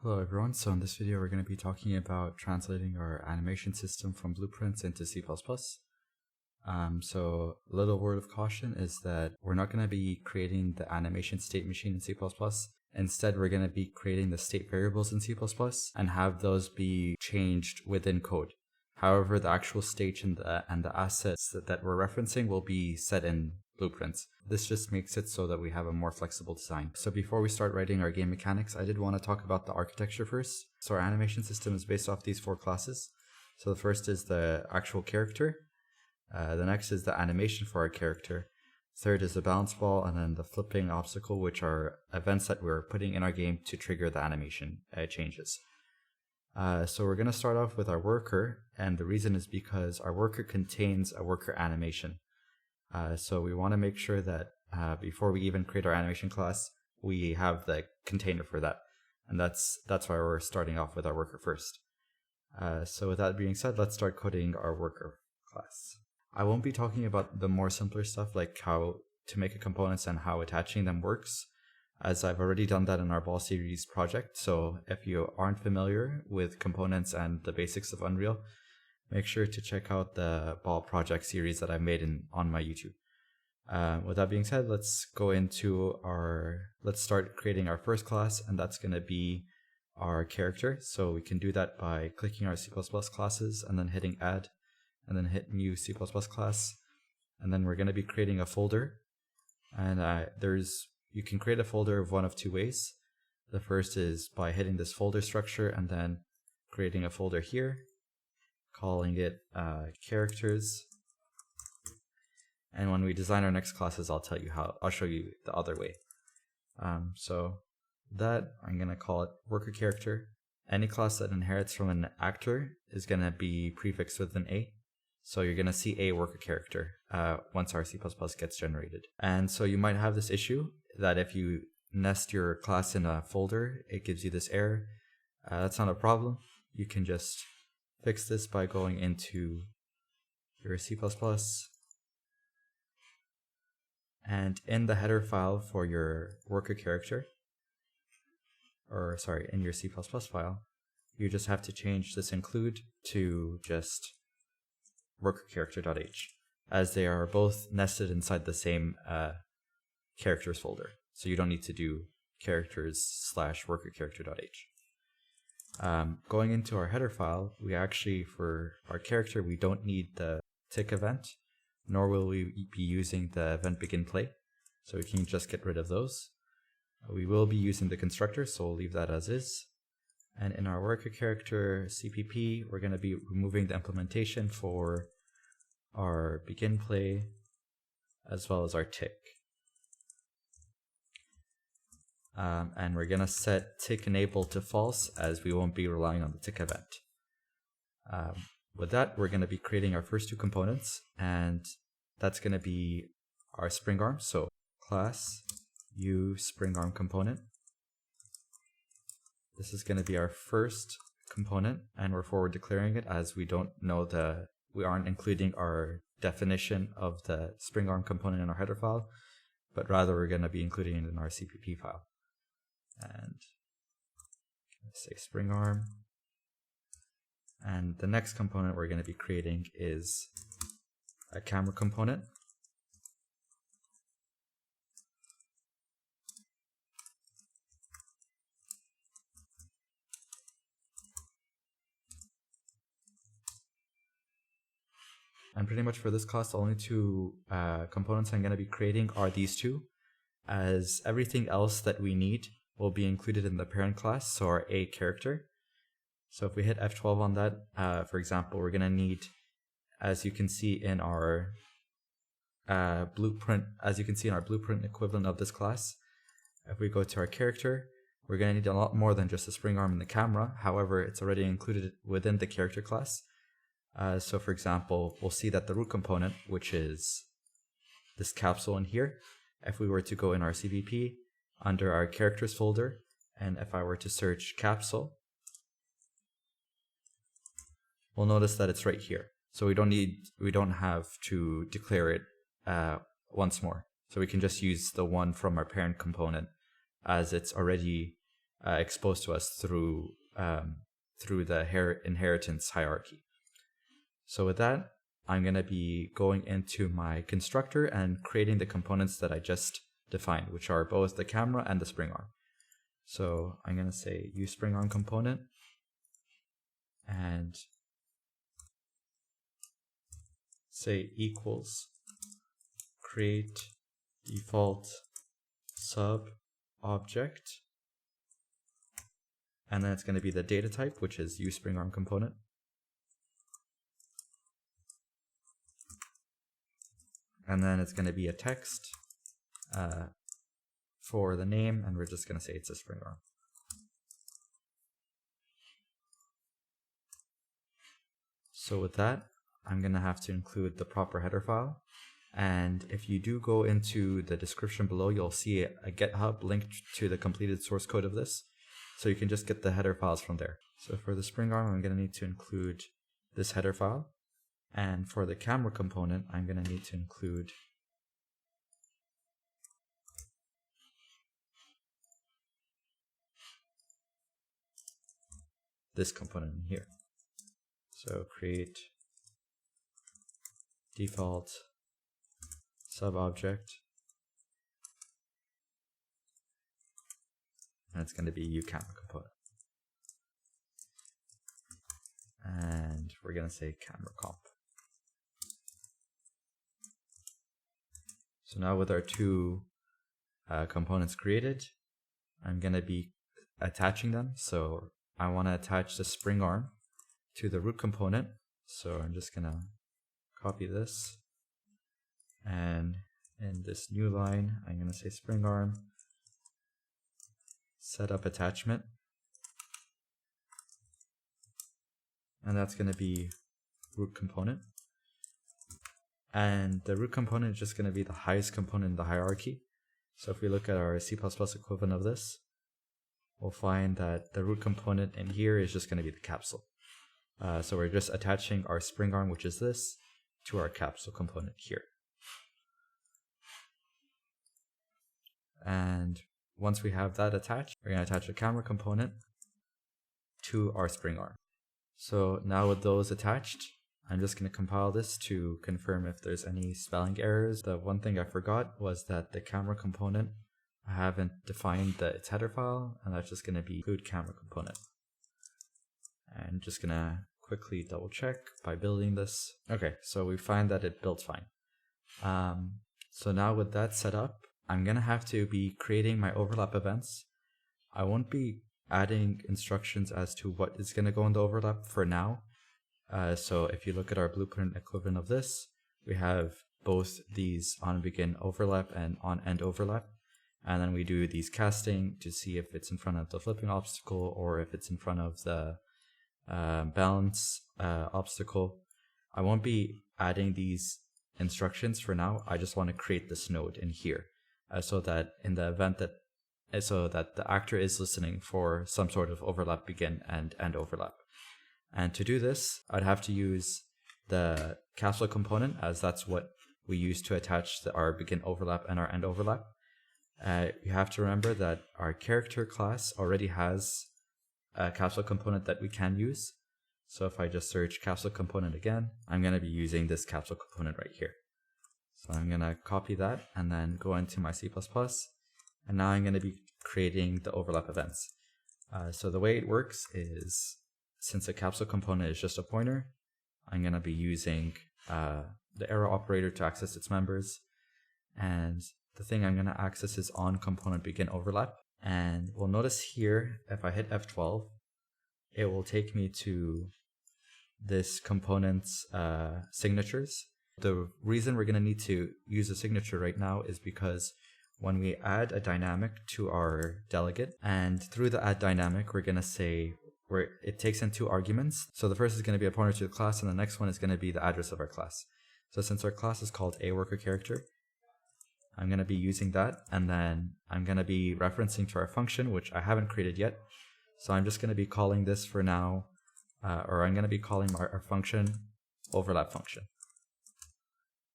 Hello everyone, so in this video we're going to be talking about translating our animation system from blueprints into C++. So a little word of caution is that we're not going to be creating the animation state machine in C++. Instead, we're going to be creating the state variables in C++ and have those be changed within code. However, the actual state and the assets that we're referencing will be set in blueprints. This just makes it so that we have a more flexible design. So before we start writing our game mechanics, I did want to talk about the architecture first. So our animation system is based off these 4 classes. So the first is the actual character. The next is the animation for our character. Third is the balance ball, and then the flipping obstacle, which are events that we're putting in our game to trigger the animation changes. So we're going to start off with our worker, and the reason is because our worker contains a worker animation. So we want to make sure that before we even create our animation class, we have the container for that. And that's why we're starting off with our worker first. So with that being said, let's start coding our worker class. I won't be talking about the more simpler stuff like how to make components and how attaching them works, as I've already done that in our ball series project. So if you aren't familiar with components and the basics of Unreal, make sure to check out the ball project series that I've made on my YouTube. With that being said, let's start creating our first class, and that's going to be our character. So we can do that by clicking our C++ classes and then hitting add, and then hit new C++ class. And then we're going to be creating a folder. And you can create a folder of one of 2 ways. The first is by hitting this folder structure and then creating a folder here, calling it characters. And when we design our next classes, I'll show you the other way. So that I'm going to call it worker character. Any class that inherits from an actor is going to be prefixed with an A. So you're going to see a worker character once our C++ gets generated. And so you might have this issue that if you nest your class in a folder, it gives you this error. That's not a problem. You can just fix this by going into your C++. And in the header file for your worker character, in your C++ file, you just have to change this include to just worker character.h, as they are both nested inside the same characters folder. So you don't need to do characters/worker character.h. Going into our header file, for our character, we don't need the tick event, nor will we be using the event begin play. So we can just get rid of those. We will be using the constructor, so we'll leave that as is. And in our worker character CPP, we're going to be removing the implementation for our begin play as well as our tick. And we're going to set tick enable to false, as we won't be relying on the tick event. With that, we're going to be creating our first 2 components, and that's going to be our spring arm. So class u spring arm component. This is going to be our first component, and we're forward declaring it as we aren't including our definition of the spring arm component in our header file, but rather we're going to be including it in our CPP file. And let's say spring arm. And the next component we're going to be creating is a camera component. And pretty much for this class, the only 2 components I'm going to be creating are these 2, as everything else that we need will be included in the parent class, so our A character. So if we hit F12 on that, for example, we're going to need, as you can see in our blueprint equivalent of this class, if we go to our character, we're going to need a lot more than just the spring arm and the camera. However, it's already included within the character class. So for example, we'll see that the root component, which is this capsule in here, if we were to go in our CVP under our characters folder, and if I were to search capsule, we'll notice that it's right here. So we don't have to declare it once more. So we can just use the one from our parent component, as it's already exposed to us through the inheritance hierarchy. So with that, I'm going to be going into my constructor and creating the components that I just defined, which are both the camera and the spring arm. So I'm going to say use spring arm component and say equals create default sub object, and then it's going to be the data type, which is use spring arm component. And then it's going to be a text for the name, and we're just going to say it's a spring arm. So with that, I'm going to have to include the proper header file. And if you do go into the description below, you'll see a GitHub linked to the completed source code of this. So you can just get the header files from there. So for the spring arm, I'm going to need to include this header file. And for the camera component, I'm going to need to include this component in here. So create default sub object, and it's going to be uCamera component. And we're going to say camera comp. So now with our two components created, I'm going to be attaching them. So I want to attach the spring arm to the root component. So I'm just going to copy this. And in this new line, I'm going to say spring arm, set up attachment. And that's going to be root component. And the root component is just going to be the highest component in the hierarchy. So if we look at our C++ equivalent of this, we'll find that the root component in here is just going to be the capsule. So we're just attaching our spring arm, which is this, to our capsule component here. And once we have that attached, we're going to attach a camera component to our spring arm. So now with those attached, I'm just going to compile this to confirm if there's any spelling errors. The one thing I forgot was that the camera component, I haven't defined its header file, and that's just going to be include camera component. And just going to quickly double check by building this. Okay, so we find that it built fine. So now with that set up, I'm going to have to be creating my overlap events. I won't be adding instructions as to what is going to go in the overlap for now. So if you look at our blueprint equivalent of this, we have both these on begin overlap and on end overlap. And then we do these casting to see if it's in front of the flipping obstacle or if it's in front of the balance obstacle. I won't be adding these instructions for now. I just want to create this node in here so that in the event that the actor is listening for some sort of overlap begin and end overlap. And to do this, I'd have to use the capsule component, as that's what we use to attach our begin overlap and our end overlap. You have to remember that our character class already has a capsule component that we can use. So if I just search capsule component again, I'm going to be using this capsule component right here. So I'm going to copy that and then go into my C++. And now I'm going to be creating the overlap events. So the way it works is, since the capsule component is just a pointer, I'm going to be using the arrow operator to access its members. And the thing I'm going to access is on component begin overlap. And we'll notice here, if I hit F12, it will take me to this component's signatures. The reason we're going to need to use a signature right now is because when we add a dynamic to our delegate, and through the add dynamic, we're going to say where it takes in two arguments. So the first is going to be a pointer to the class, and the next one is going to be the address of our class. So since our class is called a worker character, I'm going to be using that, and then I'm going to be referencing to our function, which I haven't created yet. So I'm just going to be calling this for now, or I'm going to be calling our function overlap function.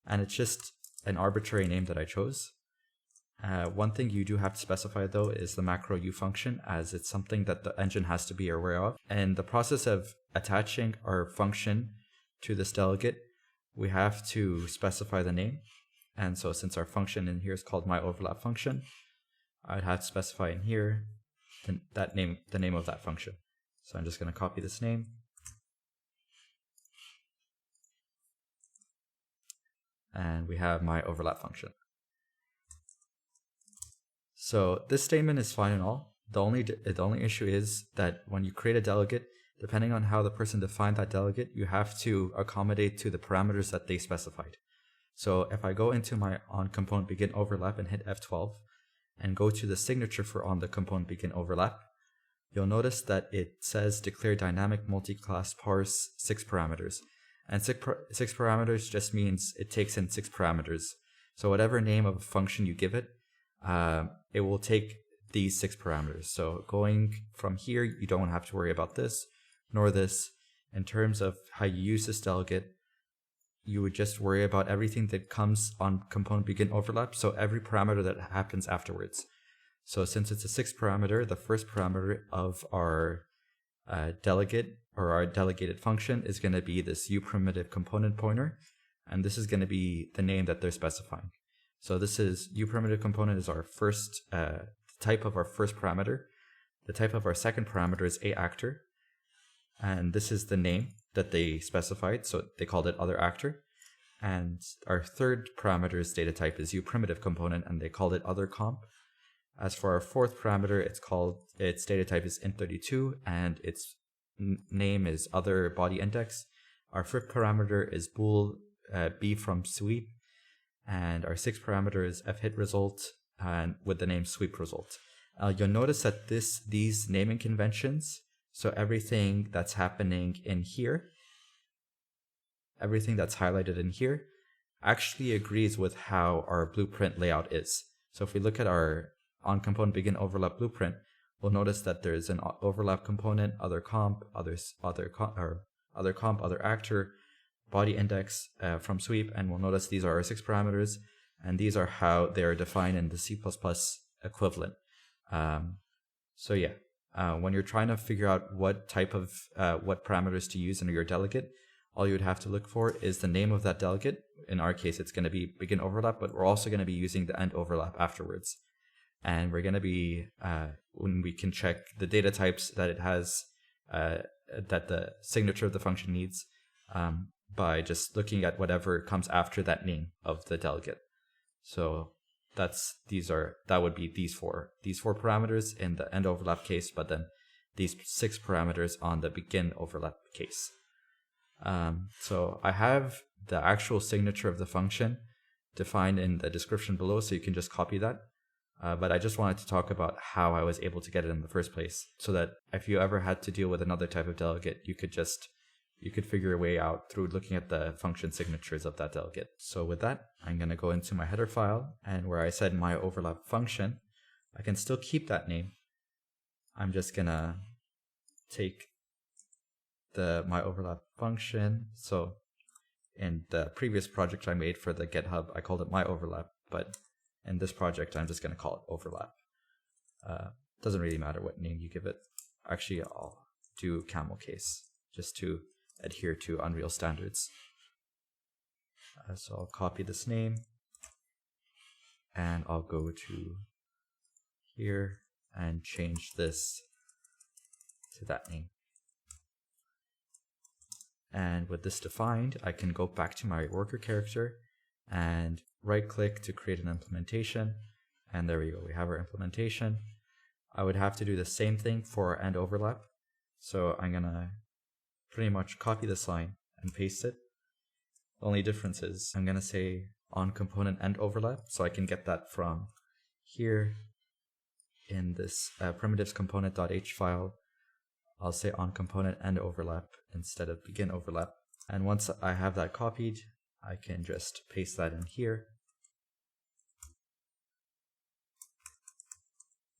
And it's just an arbitrary name that I chose. One thing you do have to specify though is the macro u function, as it's something that the engine has to be aware of. And the process of attaching our function to this delegate, we have to specify the name. And so since our function in here is called myOverlap function, I'd have to specify in here the name of that function. So I'm just going to copy this name. And we have myOverlap function. So this statement is fine and all. The only issue is that when you create a delegate, depending on how the person defined that delegate, you have to accommodate to the parameters that they specified. So if I go into my onComponentBeginOverlap and hit F12 and go to the signature for onTheComponentBeginOverlap, you'll notice that it says declare dynamic multiclass parse 6 parameters. And 6 parameters just means it takes in 6 parameters. So whatever name of a function you give it, it will take these 6 parameters. So going from here, you don't have to worry about this nor this. In terms of how you use this delegate, you would just worry about everything that comes on ComponentBeginOverlap, so every parameter that happens afterwards. So since it's a 6 parameter, the first parameter of our delegate or our delegated function is going to be this uPrimitive component pointer, and this is going to be the name that they're specifying. So this is uPrimitive component is our first type of our first parameter. The type of our second parameter is aActor, and this is the name that they specified, so they called it other actor. And our third parameter is data type is uPrimitive component, and they called it other comp. As for our fourth parameter, its data type is int32, and its name is other body index. Our fifth parameter is bool b from sweep, and our sixth parameter is fHitResult, and with the name sweep result. You'll notice that these naming conventions, so everything that's happening in here, everything that's highlighted in here, actually agrees with how our blueprint layout is. So if we look at our onComponentBeginOverlap blueprint, we'll notice that there's an overlap component, other comp, other actor, body index from sweep, and we'll notice these are our 6 parameters, and these are how they are defined in the C++ equivalent. So yeah. When you're trying to figure out what type of what parameters to use in your delegate, all you would have to look for is the name of that delegate. In our case, it's going to be begin overlap, but we're also going to be using the end overlap afterwards. And we're going to be, when we can check the data types that it has, that the signature of the function needs, by just looking at whatever comes after that name of the delegate. So that would be these four parameters in the end overlap case, but then these 6 parameters on the begin overlap case. So I have the actual signature of the function defined in the description below, so you can just copy that. But I just wanted to talk about how I was able to get it in the first place, so that if you ever had to deal with another type of delegate, you could figure a way out through looking at the function signatures of that delegate. So with that, I'm going to go into my header file, and where I said my overlap function, I can still keep that name. I'm just going to take my overlap function. So in the previous project I made for the GitHub, I called it my overlap, but in this project, I'm just going to call it overlap. Doesn't really matter what name you give it. Actually, I'll do camel case just to adhere to Unreal standards. So I'll copy this name, and I'll go to here and change this to that name. And with this defined, I can go back to my worker character and right click to create an implementation. And there we go, we have our implementation. I would have to do the same thing for our end overlap. So I'm gonna pretty much copy this line and paste it. The only difference is I'm gonna say on component end overlap, so I can get that from here in this primitives component.h file. I'll say on component end overlap instead of begin overlap. And once I have that copied, I can just paste that in here.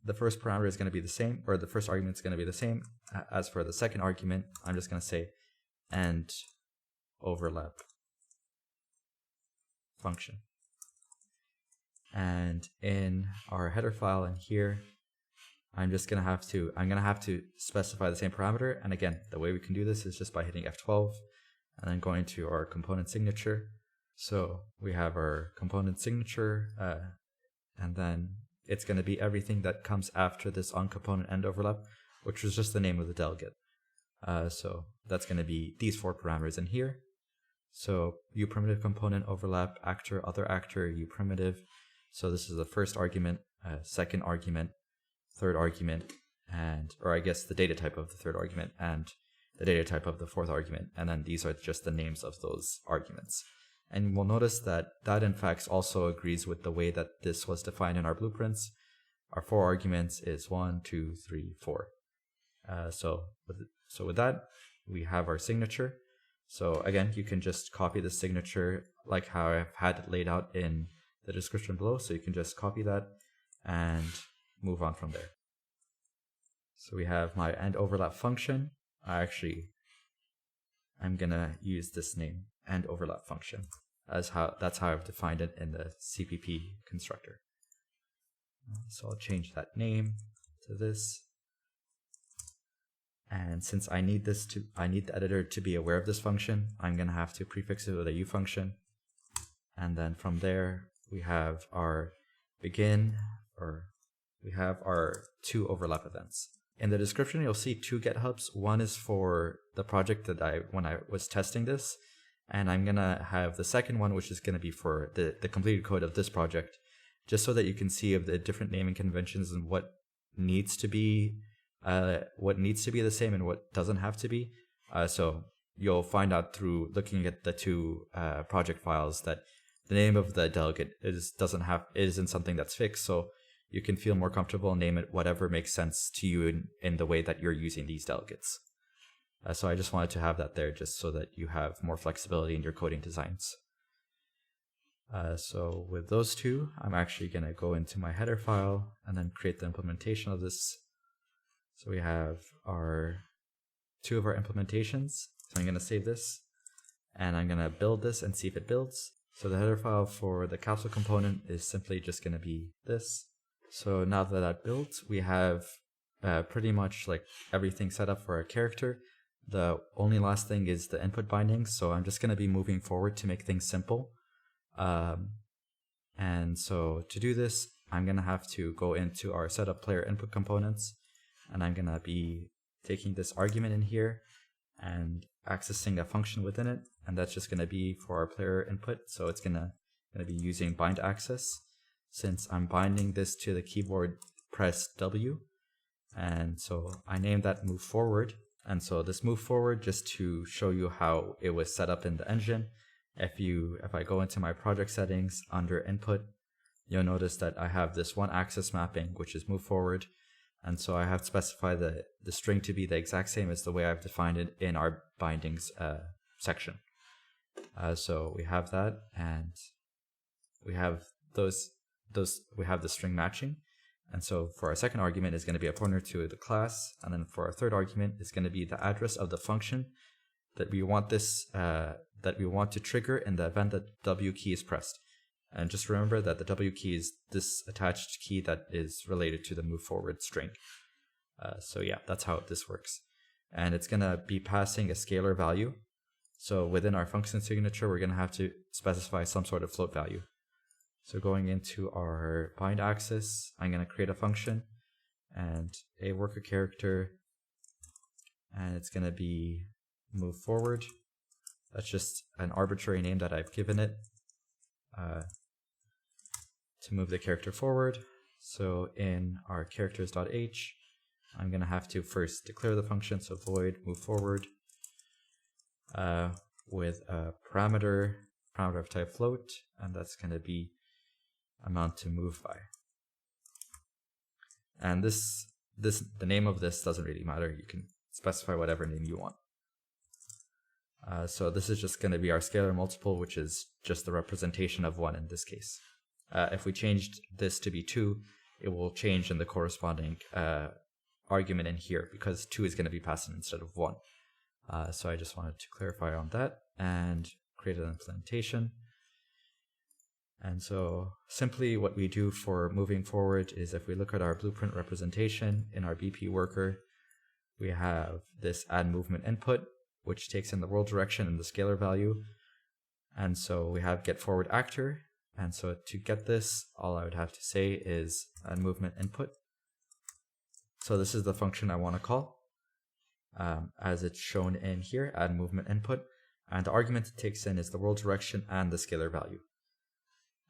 The first parameter is going to be the same, or the first argument is going to be the same. As for the second argument, I'm just going to say end overlap function. And in our header file in here, I'm gonna have to specify the same parameter. And again, the way we can do this is just by hitting F12 and then going to our component signature. So we have our component signature, and then it's going to be everything that comes after this onComponent end overlap, which was just the name of the delegate. So that's going to be these 4 parameters in here. So uPrimitive component overlap, actor, other actor, uPrimitive. So this is the first argument, second argument, third argument, or I guess the data type of the third argument and the data type of the fourth argument. And then these are just the names of those arguments. And we'll notice that in fact also agrees with the way that this was defined in our blueprints. Our 4 arguments is 1, 2, 3, 4. So with that, we have our signature. So again, you can just copy the signature like how I've had it laid out in the description below. So you can just copy that and move on from there. So we have my end overlap function. I'm gonna use this name, end overlap function, that's how I've defined it in the CPP constructor. So I'll change that name to this. And since I need the editor to be aware of this function, I'm gonna have to prefix it with a U function. And then from there, we have our we have our 2 overlap events. In the description, you'll see 2 GitHubs. One is for the project that when I was testing this, and I'm gonna have the second one, which is gonna be for the completed code of this project, just so that you can see of the different naming conventions and what needs to be the same and what doesn't have to be. So you'll find out through looking at the 2 project files that the name of the delegate isn't something that's fixed. So you can feel more comfortable and name it whatever makes sense to you in the way that you're using these delegates. So I just wanted to have that there just so that you have more flexibility in your coding designs. So with those 2, I'm actually going to go into my header file and then create the implementation of this. So we have our 2 of our implementations. So I'm going to save this and I'm going to build this and see if it builds. So the header file for the capsule component is simply just going to be this. So now that built, we have pretty much like everything set up for our character. The only last thing is the input bindings. So I'm just going to be moving forward to make things simple. And so to do this, I'm going to have to go into our setup player input components, and I'm going to be taking this argument in here and accessing a function within it. And that's just going to be for our player input. So it's going to be using bind access. Since I'm binding this to the keyboard, press W. And so I named that move forward. And so this move forward, just to show you how it was set up in the engine. If I go into my project settings under input, you'll notice that I have this one axis mapping, which is move forward. And so I have to specify the string to be the exact same as the way I've defined it in our bindings section. So we have that, and we have we have the string matching. And so for our second argument is going to be a pointer to the class, and then for our third argument is going to be the address of the function that we want to trigger in the event that W key is pressed. And just remember that the W key is this attached key that is related to the move forward string. So yeah, that's how this works. And it's going to be passing a scalar value. So within our function signature, we're going to have to specify some sort of float value. So going into our bind access, I'm going to create a function and a worker character, and it's going to be move forward. That's just an arbitrary name that I've given it to move the character forward. So in our characters.h, I'm going to have to first declare the function, so void move forward with a parameter of type float, and that's going to be amount to move by. And the name of this doesn't really matter. You can specify whatever name you want. So this is just going to be our scalar multiple, which is just the representation of 1 in this case. If we changed this to be 2, it will change in the corresponding argument in here, because 2 is going to be passed in instead of 1. So I just wanted to clarify on that and create an implementation. And so simply what we do for moving forward is if we look at our blueprint representation in our BP worker, we have this add movement input, which takes in the world direction and the scalar value. And so we have get forward actor. And so to get this, all I would have to say is add movement input. So this is the function I want to call, as it's shown in here, add movement input. And the argument it takes in is the world direction and the scalar value.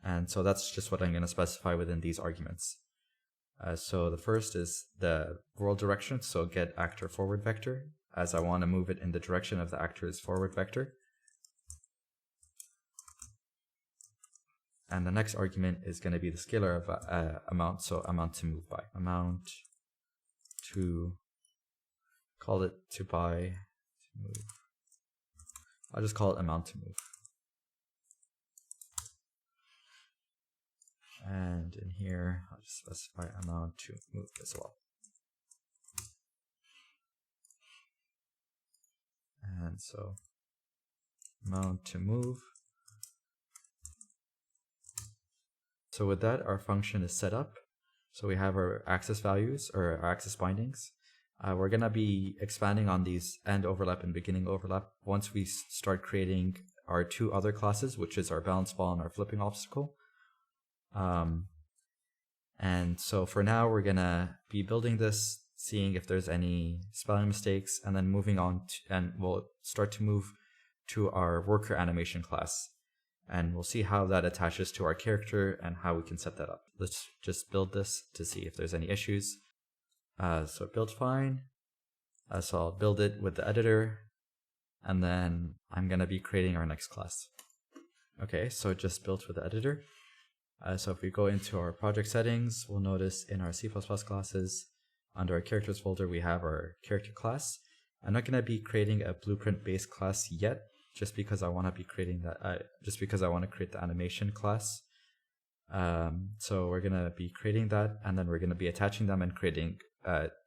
And so that's just what I'm going to specify within these arguments. So the first is the world direction, so get actor forward vector, as I want to move it in the direction of the actor's forward vector. And the next argument is going to be the scalar of amount, so amount to move by. Amount to, call it to by, to move. I'll just call it amount to move. And in here, I'll just specify amount to move as well. And so amount to move. So with that, our function is set up. So we have our access values or our access bindings. We're going to be expanding on these end overlap and beginning overlap once we start creating our two other classes, which is our balance ball and our flipping obstacle. And so for now, we're going to be building this, seeing if there's any spelling mistakes, and then moving on to, and we'll start to move to our worker animation class. And we'll see how that attaches to our character and how we can set that up. Let's just build this to see if there's any issues. So it built fine. So I'll build it with the editor, and then I'm going to be creating our next class. Okay, so it just built with the editor. So if we go into our project settings, we'll notice in our C++ classes, under our characters folder, we have our character class. I'm not going to be creating a blueprint-based class yet, just because I want to be creating that. Just because I want to create the animation class. So we're going to be creating that, and then we're going to be attaching them and creating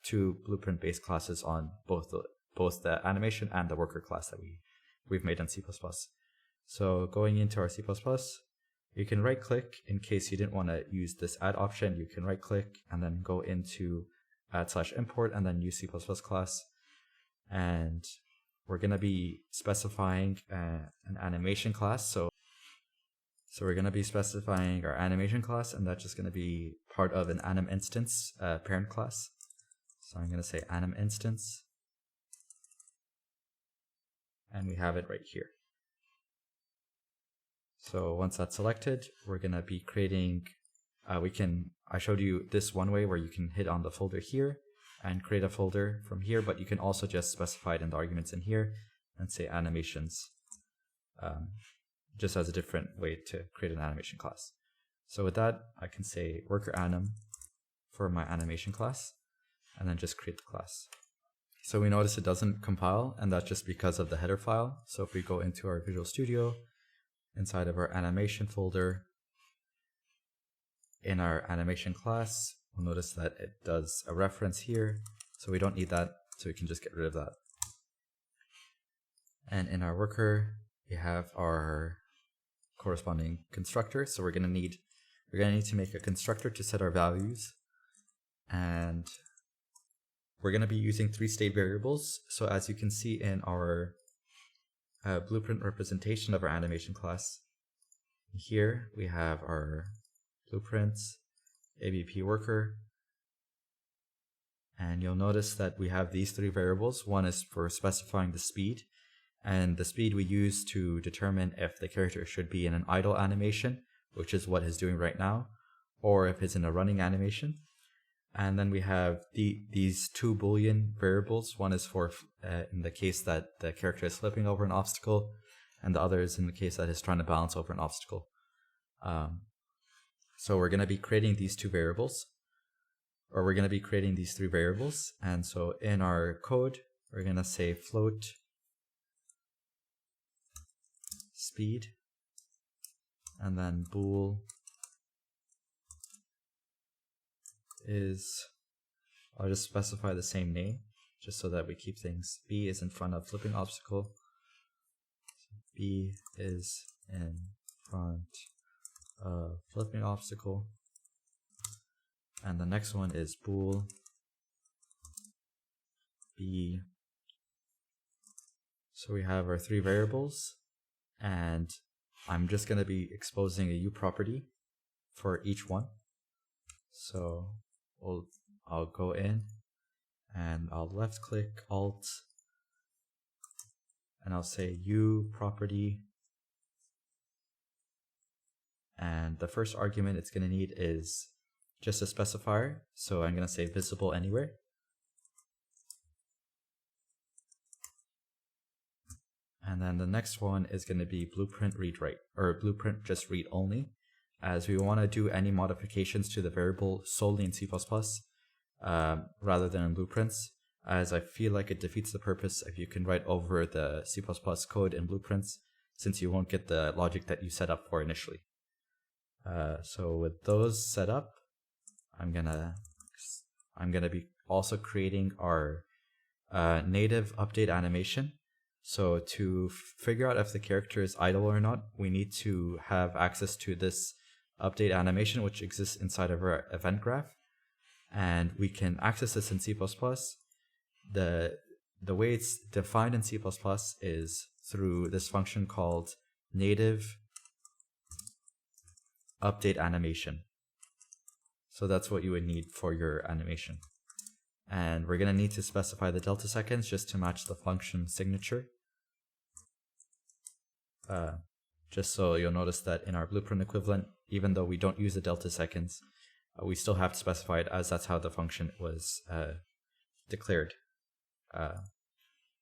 two blueprint-based classes on both the animation and the worker class that we've made in C++. So going into our C++, you can right-click in case you didn't want to use this add option. You can right-click and then go into add/import and then use C++ class. And we're going to be specifying an animation class. So we're going to be specifying our animation class, and that's just going to be part of an anim instance parent class. So I'm going to say anim instance, and we have it right here. So once that's selected, we're going to be creating, I showed you this one way where you can hit on the folder here and create a folder from here, but you can also just specify it in the arguments in here and say animations, just as a different way to create an animation class. So with that, I can say worker anim for my animation class, and then just create the class. So we notice it doesn't compile, and that's just because of the header file. So if we go into our Visual Studio, inside of our animation folder, in our animation class, we'll notice that it does a reference here. So we don't need that, so we can just get rid of that. And in our worker, we have our corresponding constructor. So we're gonna need to make a constructor to set our values. And we're gonna be using 3 state variables. So as you can see in our blueprint representation of our animation class, here we have our blueprints, ABP worker, and you'll notice that we have these 3 variables. One is for specifying the speed, and the speed we use to determine if the character should be in an idle animation, which is what it's doing right now, or if it's in a running animation. And then we have these 2 Boolean variables. One is for in the case that the character is flipping over an obstacle, and the other is in the case that it's trying to balance over an obstacle. So we're going to be creating these 2 variables, or we're going to be creating these 3 variables. And so in our code, we're going to say float speed, and then bool is, I'll just specify the same name just so that we keep things. B is in front of flipping obstacle. B is in front flipping obstacle. And the next one is bool b. So we have our three variables, and I'm just going to be exposing a u property for each one. So I'll go in and I'll left click alt and I'll say u property, and the first argument it's going to need is just a specifier, so I'm going to say visible anywhere. And then the next one is going to be blueprint read write, or blueprint just read only, as we want to do any modifications to the variable solely in C++, rather than in blueprints, as I feel like it defeats the purpose if you can write over the C++ code in blueprints, since you won't get the logic that you set up for initially. So with those set up, I'm gonna be also creating our native update animation. So to figure out if the character is idle or not, we need to have access to this update animation, which exists inside of our event graph, and we can access this in C++. The way it's defined in C++ is through this function called native update animation. So that's what you would need for your animation. And we're going to need to specify the delta seconds just to match the function signature. Just so you'll notice that in our blueprint equivalent, even though we don't use the delta seconds, we still have to specify it, as that's how the function was declared.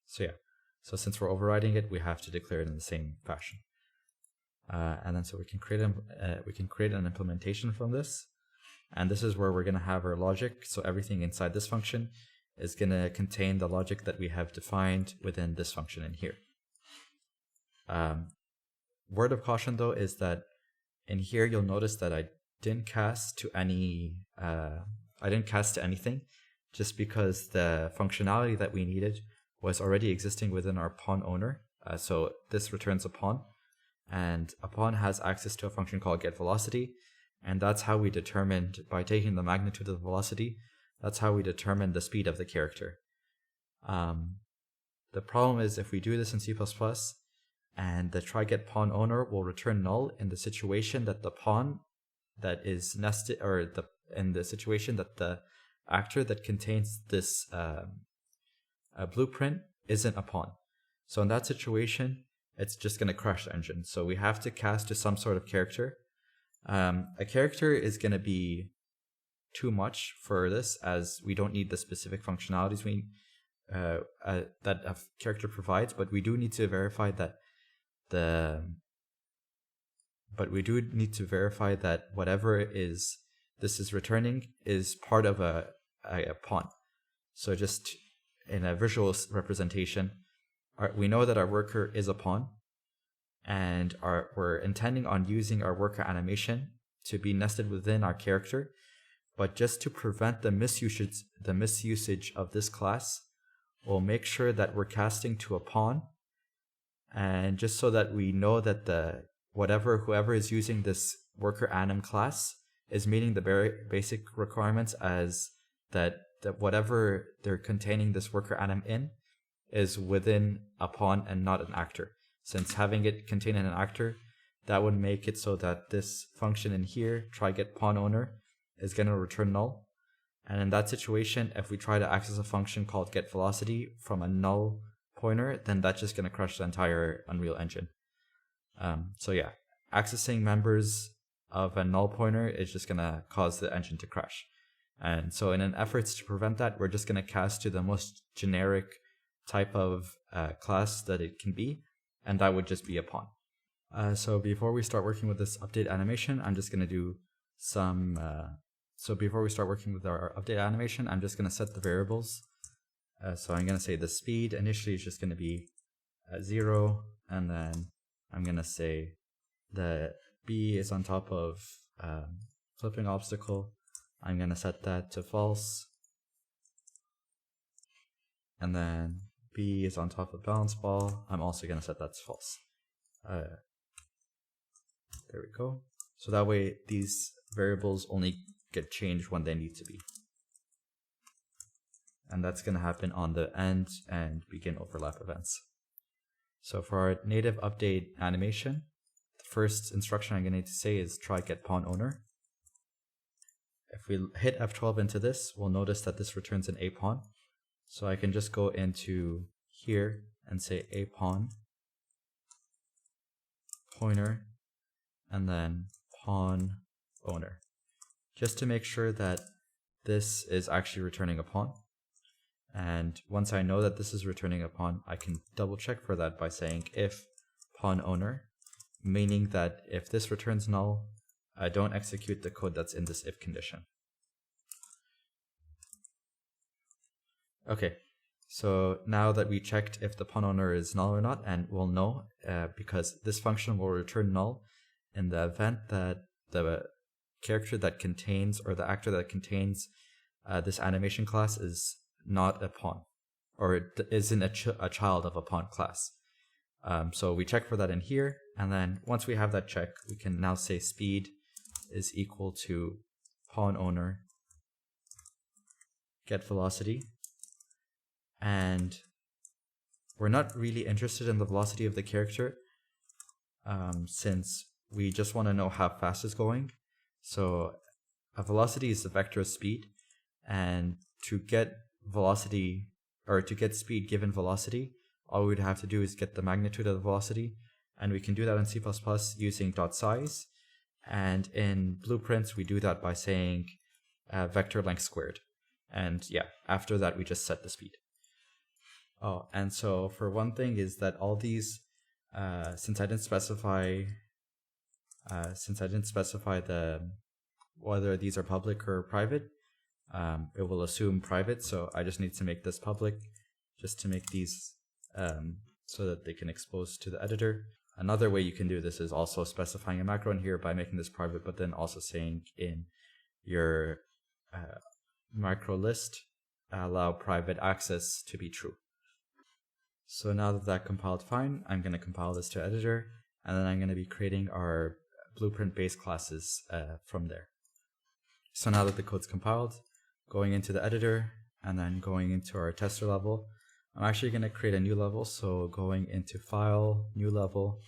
So since we're overriding it, we have to declare it in the same fashion. And then so we can create an implementation from this. And this is where we're going to have our logic. So everything inside this function is going to contain the logic that we have defined within this function in here. Word of caution though is that in here you'll notice that I didn't cast to anything, just because the functionality that we needed was already existing within our pawn owner. So this returns a pawn, and a pawn has access to a function called getVelocity. And that's how we determined, by taking the magnitude of the velocity, that's how we determine the speed of the character. The problem is if we do this in C++, and the try_get_pawn_owner will return null in the situation that the pawn that is nested, or in the situation that the actor that contains this blueprint isn't a pawn. So in that situation, it's just going to crash the engine. So we have to cast to some sort of character. A character is going to be too much for this, as we don't need the specific functionalities that a character provides, but we do need to verify that whatever this is returning is part of a pawn. So just in a visual representation, we know that our worker is a pawn, and we're intending on using our worker animation to be nested within our character. But just to prevent the misusage of this class, we'll make sure that we're casting to a pawn, and just so that we know that whoever is using this worker anim class is meeting the very basic requirements, as that whatever they're containing this worker anim in is within a pawn and not an actor. Since having it contain an actor, that would make it so that this function in here, try_get_pawn_owner, is going to return null. And in that situation, if we try to access a function called getVelocity from a null pointer, then that's just going to crush the entire Unreal Engine. Accessing members of a null pointer is just going to cause the engine to crash. And so in an effort to prevent that, we're just going to cast to the most generic type of class that it can be, and that would just be a pawn. So before we start working with this update animation, I'm just going to do some... So before we start working with our update animation, I'm just going to set the variables. So I'm going to say the speed initially is just going to be 0, and then I'm going to say the B is on top of flipping obstacle. I'm going to set that to false. And then B is on top of balance ball. I'm also going to set that to false. There we go. So that way these variables only get changed when they need to be. And that's going to happen on the end and begin overlap events. So for our native update animation, the first instruction I'm going to need to say is try get pawn owner. If we hit F12 into this, we'll notice that this returns an a pawn. So I can just go into here and say a pawn pointer and then pawn owner, just to make sure that this is actually returning a pawn. And once I know that this is returning a pawn, I can double check for that by saying if pawn owner, meaning that if this returns null, I don't execute the code that's in this if condition. Okay, so now that we checked if the pawn owner is null or not, and we'll know because this function will return null in the event that the character that contains, or the actor that contains this animation class is not a pawn, or it isn't a child of a pawn class. So we check for that in here, and then once we have that check, we can now say speed is equal to pawn owner get velocity. And we're not really interested in the velocity of the character since we just want to know how fast it's going. So a velocity is the vector of speed, and to get velocity, or to get speed given velocity, all we'd have to do is get the magnitude of the velocity, and we can do that in C++ using .size, and in blueprints we do that by saying vector length squared, and yeah, after that we just set the speed. Oh, and so for one thing is that all these, since I didn't specify the whether these are public or private, it will assume private. So I just need to make this public, just to make these so that they can expose to the editor. Another way you can do this is also specifying a macro in here by making this private, but then also saying in your macro list, allow private access to be true. So now that that compiled fine, I'm going to compile this to editor, and then I'm going to be creating our blueprint base classes from there. So now that the code's compiled, going into the editor and then going into our tester level, I'm actually going to create a new level. So going into file, new level,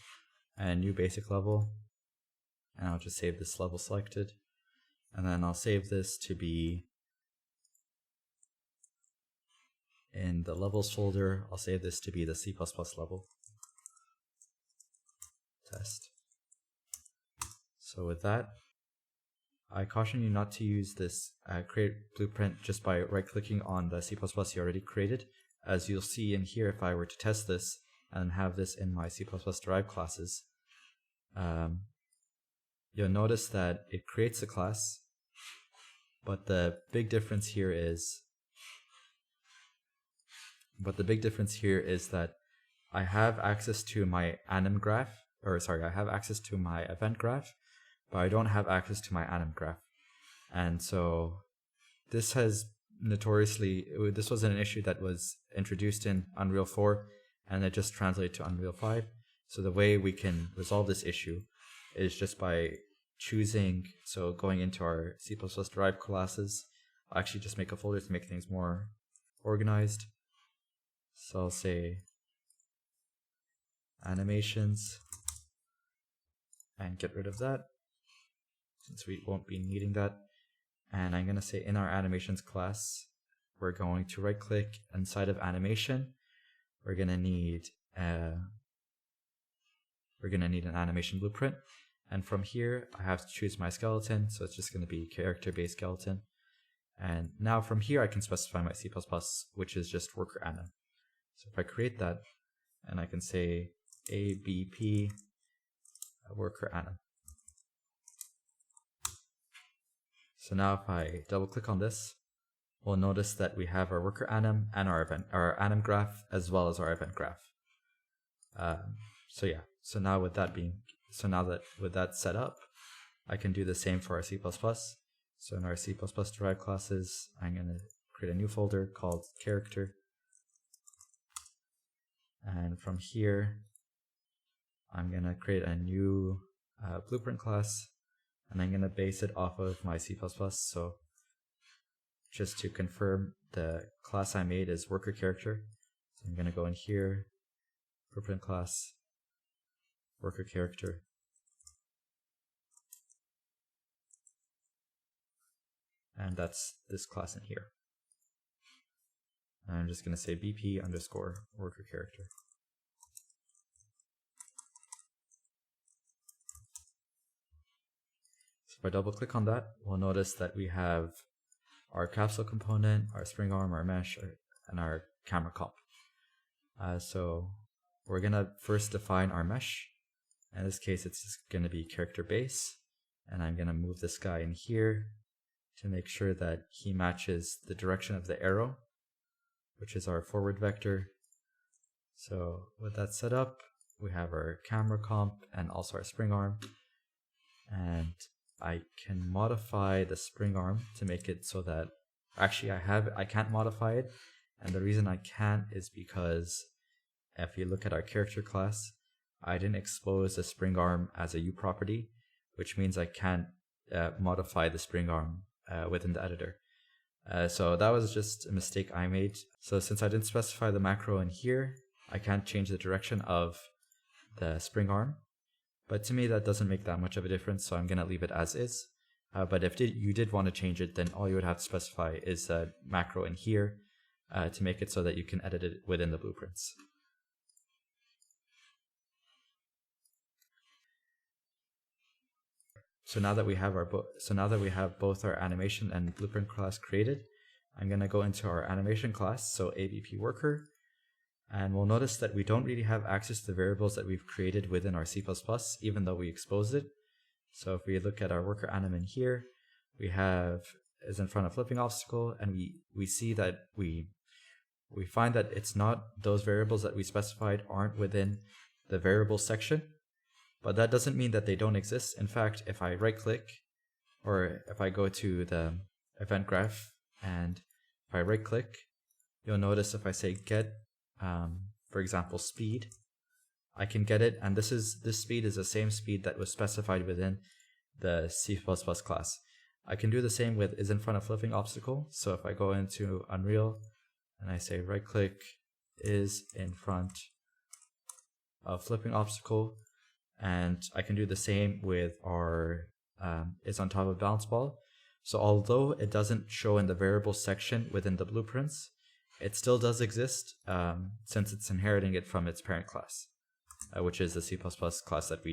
and new basic level, and I'll just save this level selected, and then I'll save this to be in the levels folder. I'll save this to be the C++ level test. So with that, I caution you not to use this create blueprint just by right-clicking on the C++ you already created. As you'll see in here, if I were to test this and have this in my C++ derived classes, you'll notice that it creates a class, but the big difference here is that I have access to my anim graph, I have access to my event graph, but I don't have access to my anim graph. And so this has this was an issue that was introduced in Unreal 4, and it just translated to Unreal 5. So the way we can resolve this issue is just by going into our C++ derived classes. I'll actually just make a folder to make things more organized. So I'll say animations and get rid of that, since we won't be needing that. And I'm going to say in our animations class, we're going to right click inside of animation. We're going to need an animation blueprint. And from here, I have to choose my skeleton. So it's just going to be character-based skeleton. And now from here, I can specify my C++, which is just worker anim. So if I create that, and I can say ABP worker anim. So now if I double click on this, we'll notice that we have our worker anim and our anim graph, as well as our event graph. So now with that set up, I can do the same for our C++. So in our C++ derived classes, I'm going to create a new folder called character. And from here, I'm going to create a new blueprint class. and I'm going to base it off of my C++. So just to confirm, the class I made is worker character. So I'm going to go in here, blueprint class, worker character. And that's this class in here. And I'm just going to say BP underscore worker character. So if I double click on that, we'll notice that we have our capsule component, our spring arm, our mesh, and our camera comp. So we're going to first define our mesh. In this case, it's just going to be character base. And I'm going to move this guy in here to make sure that he matches the direction of the arrow, which is our forward vector. So with that set up, we have our camera comp and also our spring arm. And I can modify the spring arm to make it so that actually I can't modify it. And the reason I can't is because if you look at our character class, I didn't expose the spring arm as a U property, which means I can't modify the spring arm within the editor. So that was just a mistake I made. So since I didn't specify the macro in here, I can't change the direction of the spring arm. But to me, that doesn't make that much of a difference, so I'm going to leave it as is. But if you did want to change it, then all you would have to specify is a macro in here to make it so that you can edit it within the blueprints. So now that we have both our animation and blueprint class created, I'm going to go into our animation class, so ABP worker, and we'll notice that we don't really have access to the variables that we've created within our C++, even though we exposed it. So if we look at our worker anim in here, we have is in front of flipping obstacle, and we see that we find that it's not, those variables that we specified aren't within the variables section. But that doesn't mean that they don't exist. In fact, if I right click, or if I go to the event graph, and if I right click, you'll notice if I say get, for example, speed, I can get it. And this speed is the same speed that was specified within the C++ class. I can do the same with is in front of flipping obstacle. So if I go into Unreal and I say right click is in front of flipping obstacle, and I can do the same with our is on top of bounce ball. So although it doesn't show in the variable section within the blueprints, it still does exist since it's inheriting it from its parent class, which is the C++ class that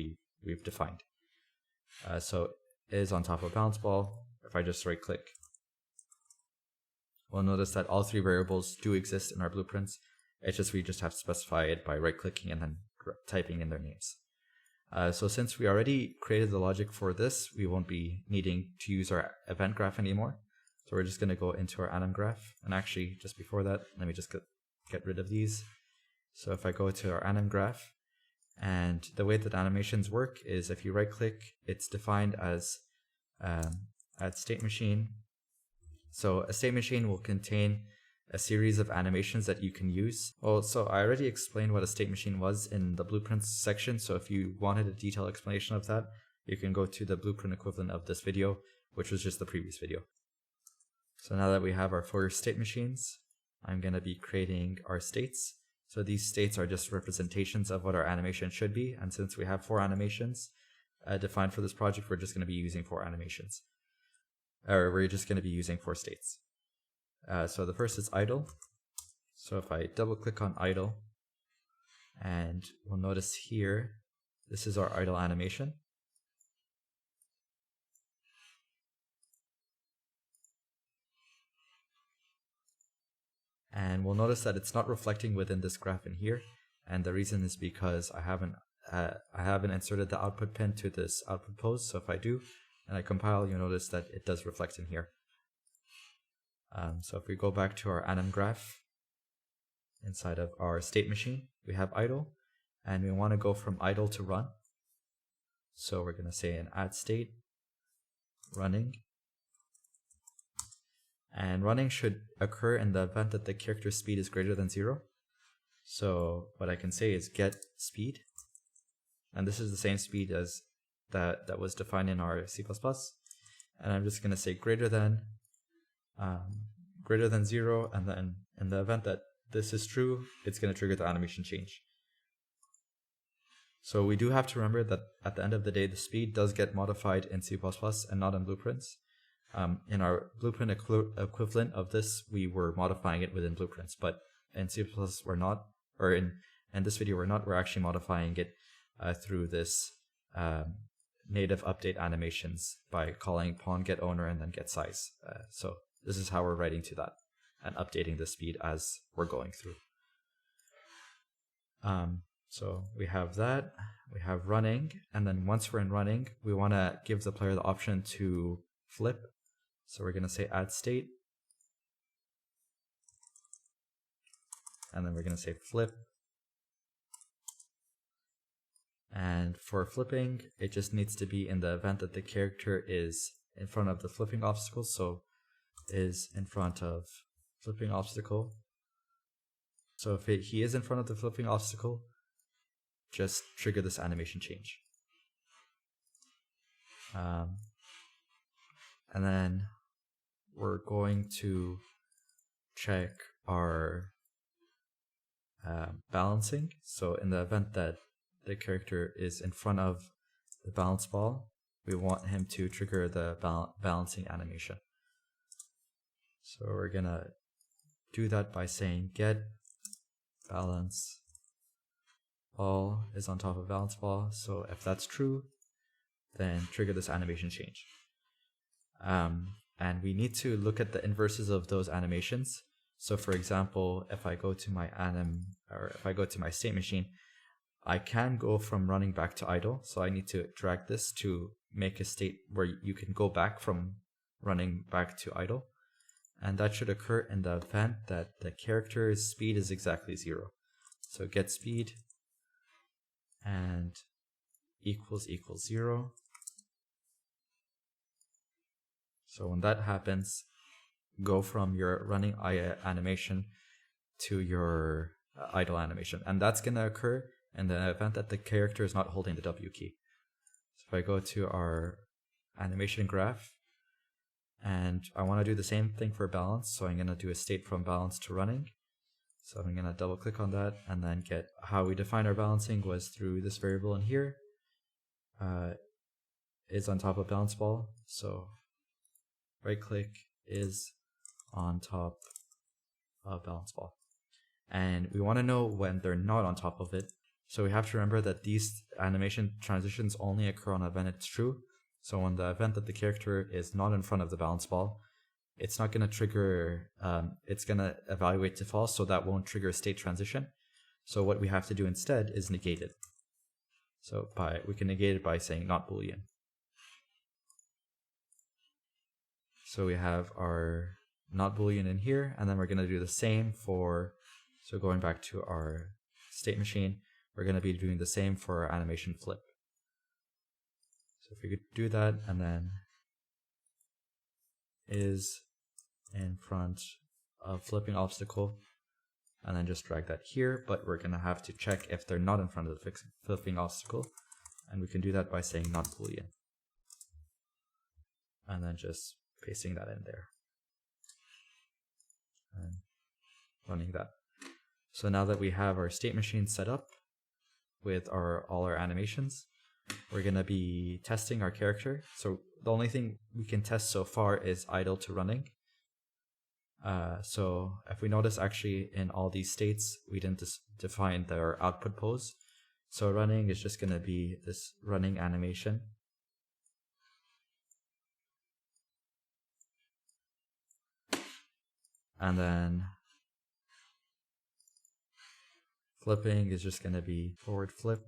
we've defined. So is on top of bounce ball. If I just right click, we'll notice that all three variables do exist in our blueprints. It's just we just have to specify it by right clicking and then typing in their names. So since we already created the logic for this, we won't be needing to use our event graph anymore. So we're just going to go into our anim graph. And actually, just before that, let me just get rid of these. So if I go to our anim graph, and the way that animations work is if you right click, it's defined as add state machine. So a state machine will contain a series of animations that you can use. Well, so I already explained what a state machine was in the blueprints section. So if you wanted a detailed explanation of that, you can go to the blueprint equivalent of this video, which was just the previous video. So now that we have our 4 state machines, I'm going to be creating our states. So these states are just representations of what our animation should be. And since we have 4 animations defined for this project, we're just going to be using 4 animations. Or we're just going to be using 4 states. So the first is idle. So if I double click on idle, and we'll notice here, this is our idle animation. And we'll notice that it's not reflecting within this graph in here. And the reason is because I haven't inserted the output pin to this output pose. So if I do, and I compile, you'll notice that it does reflect in here. So if we go back to our anim graph, inside of our state machine, we have idle, and we want to go from idle to run. So we're going to say an add state, running. And running should occur in the event that the character speed is greater than 0. So what I can say is get speed. And this is the same speed as that was defined in our C++. And I'm just going to say greater than 0, and then in the event that this is true, it's going to trigger the animation change. So we do have to remember that at the end of the day, the speed does get modified in C++ and not in blueprints. In our blueprint equivalent of this, we were modifying it within blueprints, but in C++ we're not, or in this video we're not, we're actually modifying it through this native update animations by calling pawn get owner and then get size. So this is how we're writing to that and updating the speed as we're going through. So we have that, we have running, and then once we're in running, we want to give the player the option to flip. So we're going to say add state, and then we're going to say flip. And for flipping, it just needs to be in the event that the character is in front of the flipping obstacle. So is in front of flipping obstacle. So if he is in front of the flipping obstacle, just trigger this animation change. And then we're going to check our balancing. So in the event that the character is in front of the balance ball, we want him to trigger the balancing animation. So we're gonna do that by saying get balance ball is on top of balance ball. So if that's true, then trigger this animation change. And we need to look at the inverses of those animations. So for example, if I go to my if I go to my state machine, I can go from running back to idle. So I need to drag this to make a state where you can go back from running back to idle. And that should occur in the event that the character's speed is exactly 0. So get speed and equals 0. So when that happens, go from your running animation to your idle animation. And that's going to occur in the event that the character is not holding the W key. So if I go to our animation graph, and I want to do the same thing for balance, so I'm going to do a state from balance to running. So I'm going to double click on that and then get how we define our balancing was through this variable in here. Is on top of balance ball. So right click is on top of balance ball. And we want to know when they're not on top of it. So we have to remember that these animation transitions only occur on the event it's true. So on the event that the character is not in front of the balance ball, it's not going to trigger, it's going to evaluate to false, so that won't trigger a state transition. So what we have to do instead is negate it. So we can negate it by saying not Boolean. So we have our not Boolean in here, and then we're going to do the same for, so going back to our state machine, we're going to be doing the same for our animation flip. So if we could do that, and then is in front of flipping obstacle, and then just drag that here, but we're going to have to check if they're not in front of the flipping obstacle, and we can do that by saying not Boolean. And then just pasting that in there. And running that. So now that we have our state machine set up with all our animations, we're going to be testing our character. So the only thing we can test so far is idle to running. So if we notice, actually in all these states, we didn't define their output pose. So running is just going to be this running animation. And then flipping is just going to be forward flip.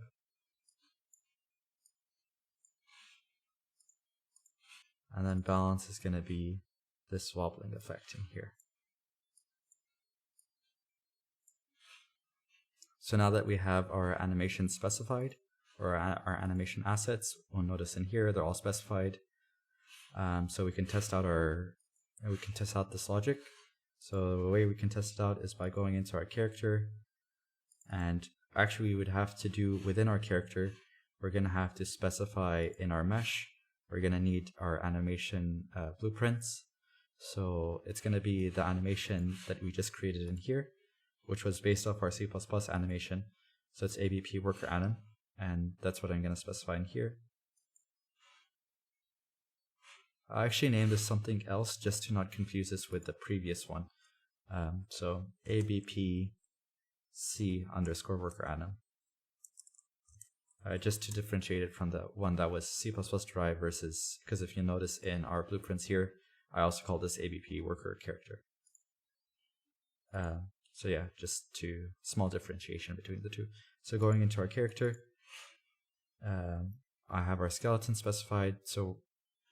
And then balance is going to be this wobbling effect in here. So now that we have our animation specified, or our animation assets, we'll notice in here they're all specified. So we can test out this logic. So the way we can test it out is by going into our character, and actually we would have to do within our character, we're going to have to specify in our mesh, we're going to need our animation blueprints. So it's going to be the animation that we just created in here, which was based off our C++ animation. So it's ABP worker anim, and that's what I'm going to specify in here. I actually named this something else just to not confuse this with the previous one. So ABP C underscore worker anim. Just to differentiate it from the one that was C++ derived versus, because if you notice in our blueprints here, I also call this ABP worker character. So yeah, just small differentiation between the two. So going into our character, I have our skeleton specified. So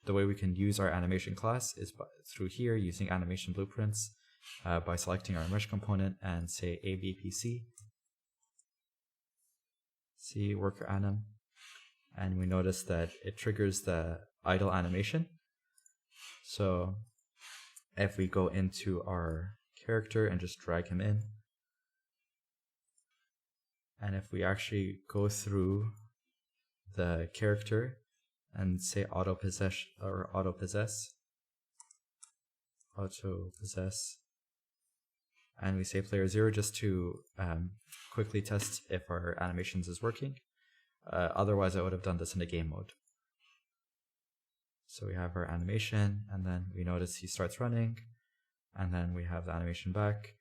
the way we can use our animation class is through here using animation blueprints by selecting our mesh component and say ABPC. C worker anim, and we notice that it triggers the idle animation. So if we go into our character and just drag him in, and if we actually go through the character and say auto possess, and we say player 0 just to quickly test if our animations is working. Otherwise I would have done this in a game mode. So we have our animation, and then we notice he starts running, and then we have the animation back.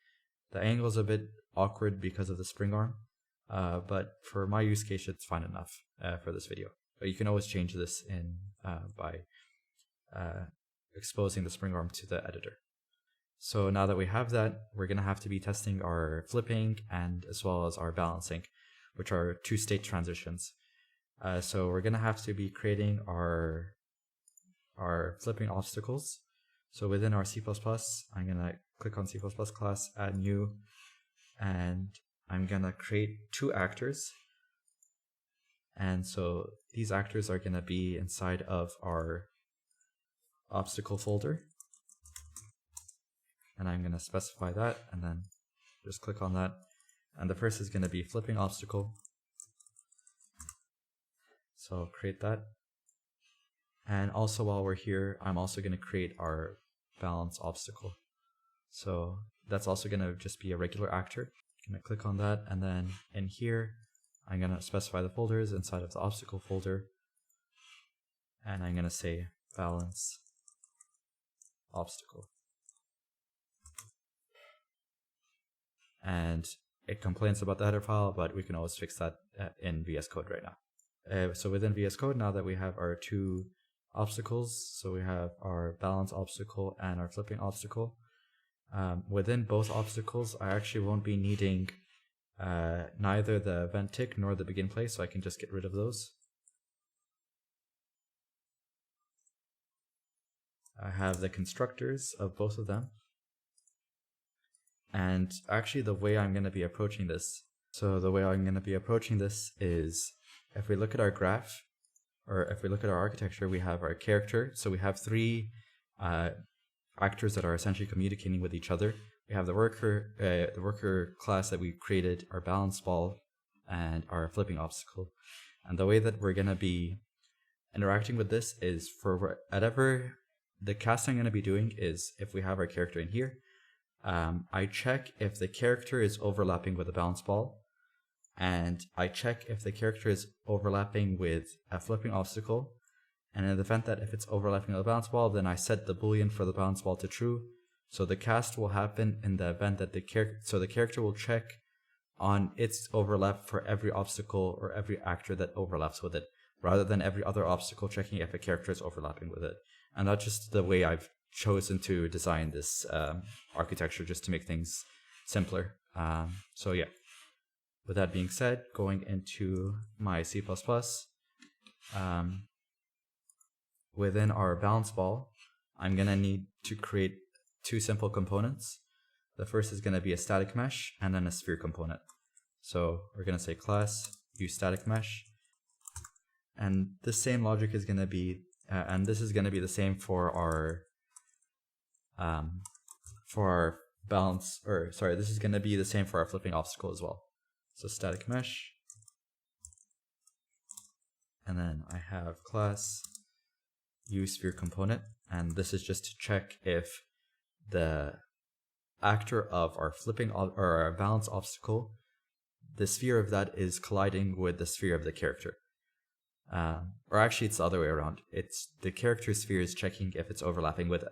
The angle is a bit awkward because of the spring arm, but for my use case it's fine enough for this video. But you can always change this in by exposing the spring arm to the editor. So now that we have that, we're going to have to be testing our flipping and as well as our balancing, which are two state transitions. So we're going to have to be creating our flipping obstacles. So within our C++, I'm going to click on C++ class, add new, and I'm going to create two actors. And so these actors are going to be inside of our obstacle folder. And I'm going to specify that and then just click on that. And the first is going to be flipping obstacle. So I'll create that. And also while we're here, I'm also going to create our balance obstacle. So that's also going to just be a regular actor. I'm going to click on that, and then in here, I'm going to specify the folders inside of the obstacle folder. And I'm going to say balance obstacle. And it complains about the header file, but we can always fix that in VS Code right now. So within VS Code, now that we have our two obstacles, so we have our balance obstacle and our flipping obstacle. Within both obstacles, I actually won't be needing neither the event tick nor the begin play, so I can just get rid of those. I have the constructors of both of them. And actually the way I'm going to be approaching this, is if we look at our graph, or if we look at our architecture, we have our character. So we have three actors that are essentially communicating with each other. We have the worker class that we created, our balance ball, and our flipping obstacle. And the way that we're going to be interacting with this is for whatever the cast I'm going to be doing is if we have our character in here, I check if the character is overlapping with the balance ball, and I check if the character is overlapping with a flipping obstacle. And in the event that if it's overlapping with the balance ball, then I set the boolean for the balance ball to true. So the cast will happen in the event that the character will check on its overlap for every obstacle or every actor that overlaps with it, rather than every other obstacle checking if a character is overlapping with it. And that's just the way I've chosen to design this architecture, just to make things simpler. So yeah, with that being said, going into my C++, within our balance ball, I'm going to need to create two simple components. The first is going to be a static mesh and then a sphere component. So we're going to say class use static mesh, and the same logic is going to be and this is going to be the same for our balance, or sorry, this is going to be the same for our flipping obstacle as well. So static mesh, And then I have class uSphere and this is just to check if the actor of our flipping or our balance obstacle, the sphere of that is colliding with the sphere of the character. Or actually it's the other way around. It's the character sphere is checking if it's overlapping with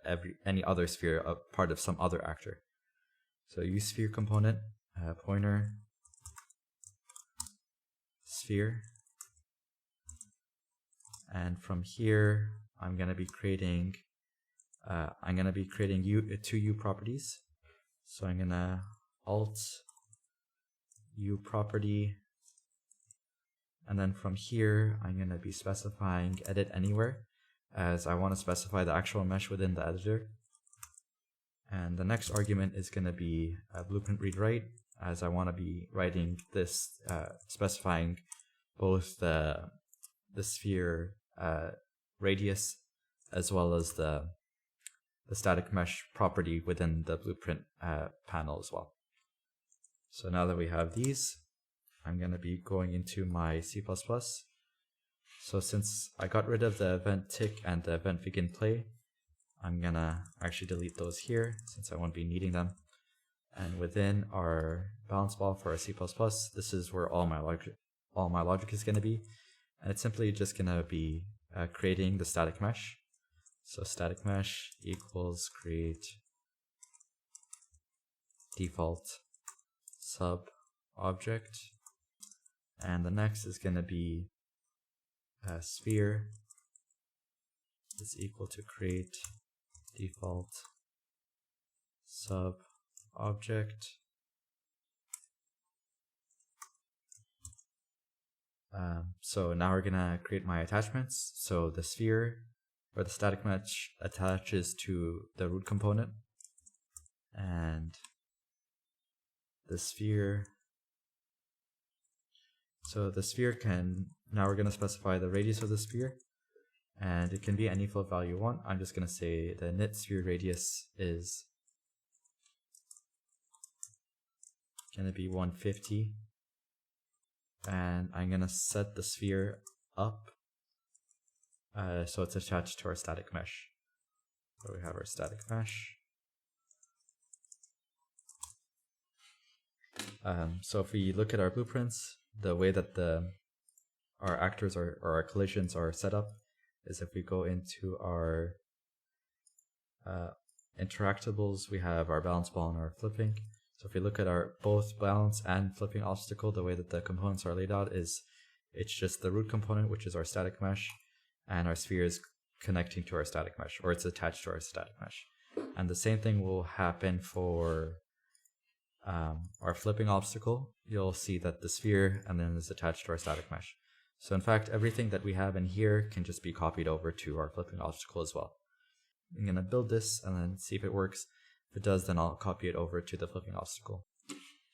any other sphere, a part of some other actor. So uSphere component, pointer, sphere. And from here, I'm going to be creating two U properties. So I'm going to alt U property. And then from here, I'm going to be specifying edit anywhere, as I want to specify the actual mesh within the editor. And the next argument is going to be a blueprint read write, as I want to be writing this, specifying both the sphere radius as well as the static mesh property within the blueprint panel as well. So now that we have these, I'm going to be going into my C++. So since I got rid of the event tick and the event begin play, I'm going to actually delete those here since I won't be needing them. And within our balance ball for our C++, this is where all my logic is going to be. And it's simply just going to be creating the static mesh. So static mesh equals create default sub object. And the next is going to be a sphere is equal to create default sub object. So now we're going to create my attachments. So the sphere or the static mesh attaches to the root component, and the sphere. So the sphere now we're going to specify the radius of the sphere, and it can be any float value you want. I'm just going to say the init sphere radius is going to be 150, and I'm going to set the sphere up so it's attached to our static mesh. So we have our static mesh. So if we look at our blueprints, the way that our actors or our collisions are set up is if we go into our interactables, we have our balance ball and our flipping. So if we look at our both balance and flipping obstacle, the way that the components are laid out is it's just the root component, which is our static mesh, and our sphere is connecting to our static mesh, or it's attached to our static mesh. And the same thing will happen for our flipping obstacle. You'll see that the sphere and then is attached to our static mesh. So in fact, everything that we have in here can just be copied over to our flipping obstacle as well. I'm going to build this and then see if it works. If it does, then I'll copy it over to the flipping obstacle.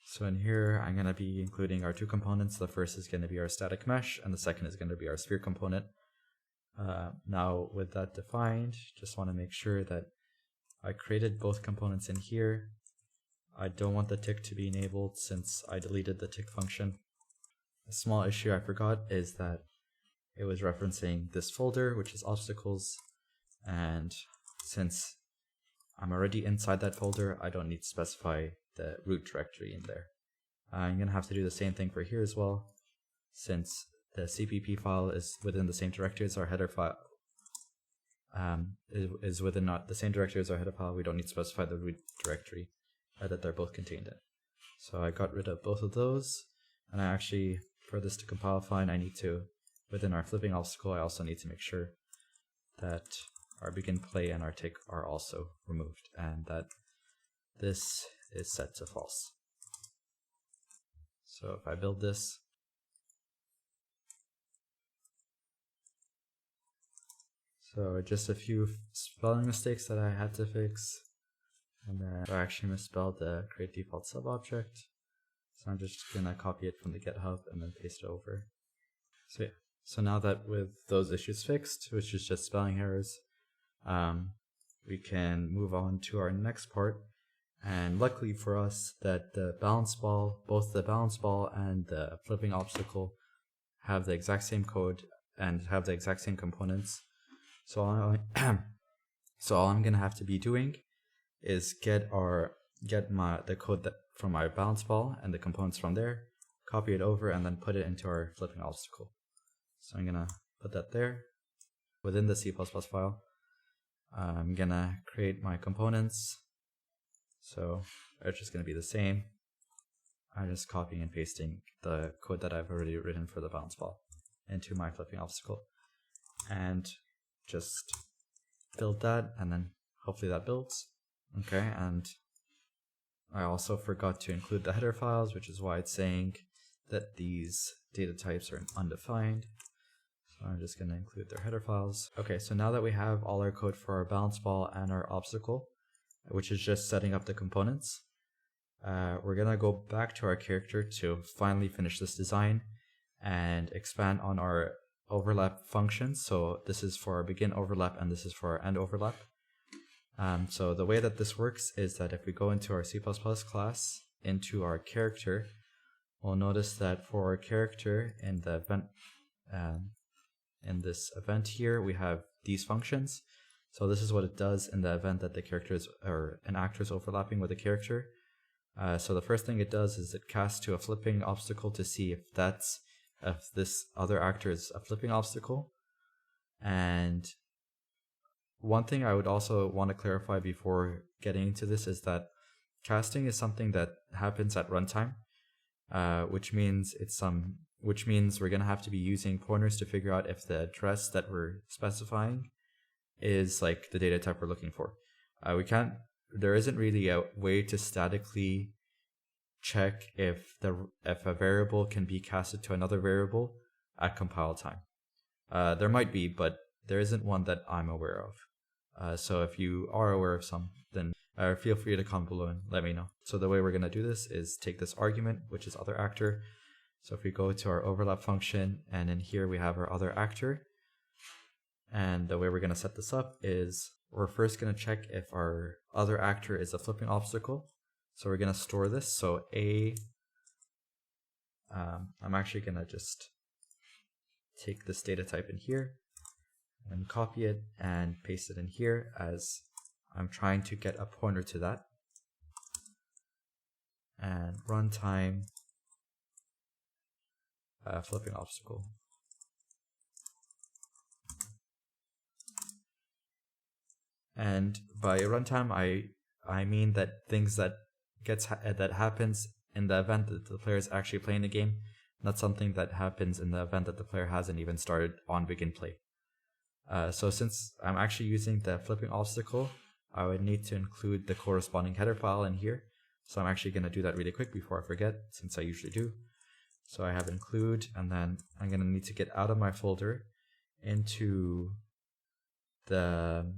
So in here, I'm going to be including our two components. The first is going to be our static mesh, and the second is going to be our sphere component. Now with that defined, just want to make sure that I created both components in here. I don't want the tick to be enabled since I deleted the tick function. A small issue I forgot is that it was referencing this folder, which is obstacles, and since I'm already inside that folder, I don't need to specify the root directory in there. I'm going to have to do the same thing for here as well, since the CPP file is within the same directory as our header file. Is within the same directory as our header file. We don't need to specify the root directory that they're both contained in. So I got rid of both of those, and I actually, for this to compile fine, I need to, within our flipping obstacle, I also need to make sure that our begin play and our tick are also removed, and that this is set to false. So if I build this, so just a few spelling mistakes that I had to fix, and then I actually misspelled the create default sub object. So I'm just gonna copy it from the GitHub and then paste it over. So yeah, so now that with those issues fixed, which is just spelling errors, we can move on to our next part. And luckily for us that the balance ball, both the balance ball and the flipping obstacle have the exact same code and have the exact same components. So all I'm gonna have to be doing is get the code from my balance ball and the components from there, copy it over, and then put it into our flipping obstacle. So I'm gonna put that there within the C++ file. I'm gonna create my components. So it's just gonna be the same. I'm just copying and pasting the code that I've already written for the balance ball into my flipping obstacle, and just build that, and then hopefully that builds. Okay, and I also forgot to include the header files, which is why it's saying that these data types are undefined. So I'm just going to include their header files. Okay, so now that we have all our code for our balance ball and our obstacle, which is just setting up the components, we're going to go back to our character to finally finish this design and expand on our overlap functions. So this is for our begin overlap and this is for our end overlap. So the way that this works is that if we go into our C++ class, into our character, we'll notice that for our character in the event, in this event here, we have these functions. So this is what it does in the event that the character is, or an actor is overlapping with a character. So the first thing it does is it casts to a flipping obstacle to see if this other actor is a flipping obstacle. And one thing I would also want to clarify before getting into this is that casting is something that happens at runtime, which means we're going to have to be using pointers to figure out if the address that we're specifying is like the data type we're looking for. There isn't really a way to statically check if a variable can be casted to another variable at compile time. There might be, but there isn't one that I'm aware of. So if you are aware of some, then feel free to comment below and let me know. So the way we're going to do this is take this argument, which is other actor. So if we go to our overlap function, and in here we have our other actor, and the way we're going to set this up is we're first going to check if our other actor is a flipping obstacle. So we're going to store this. So I'm actually going to just take this data type in here and copy it and paste it in here, as I'm trying to get a pointer to that. And runtime flipping obstacle. And by runtime, I mean that things that happens in the event that the player is actually playing the game, not something that happens in the event that the player hasn't even started on begin play. So since I'm actually using the flipping obstacle, I would need to include the corresponding header file in here. So I'm actually going to do that really quick before I forget, since I usually do. So I have include, and then I'm going to need to get out of my folder into the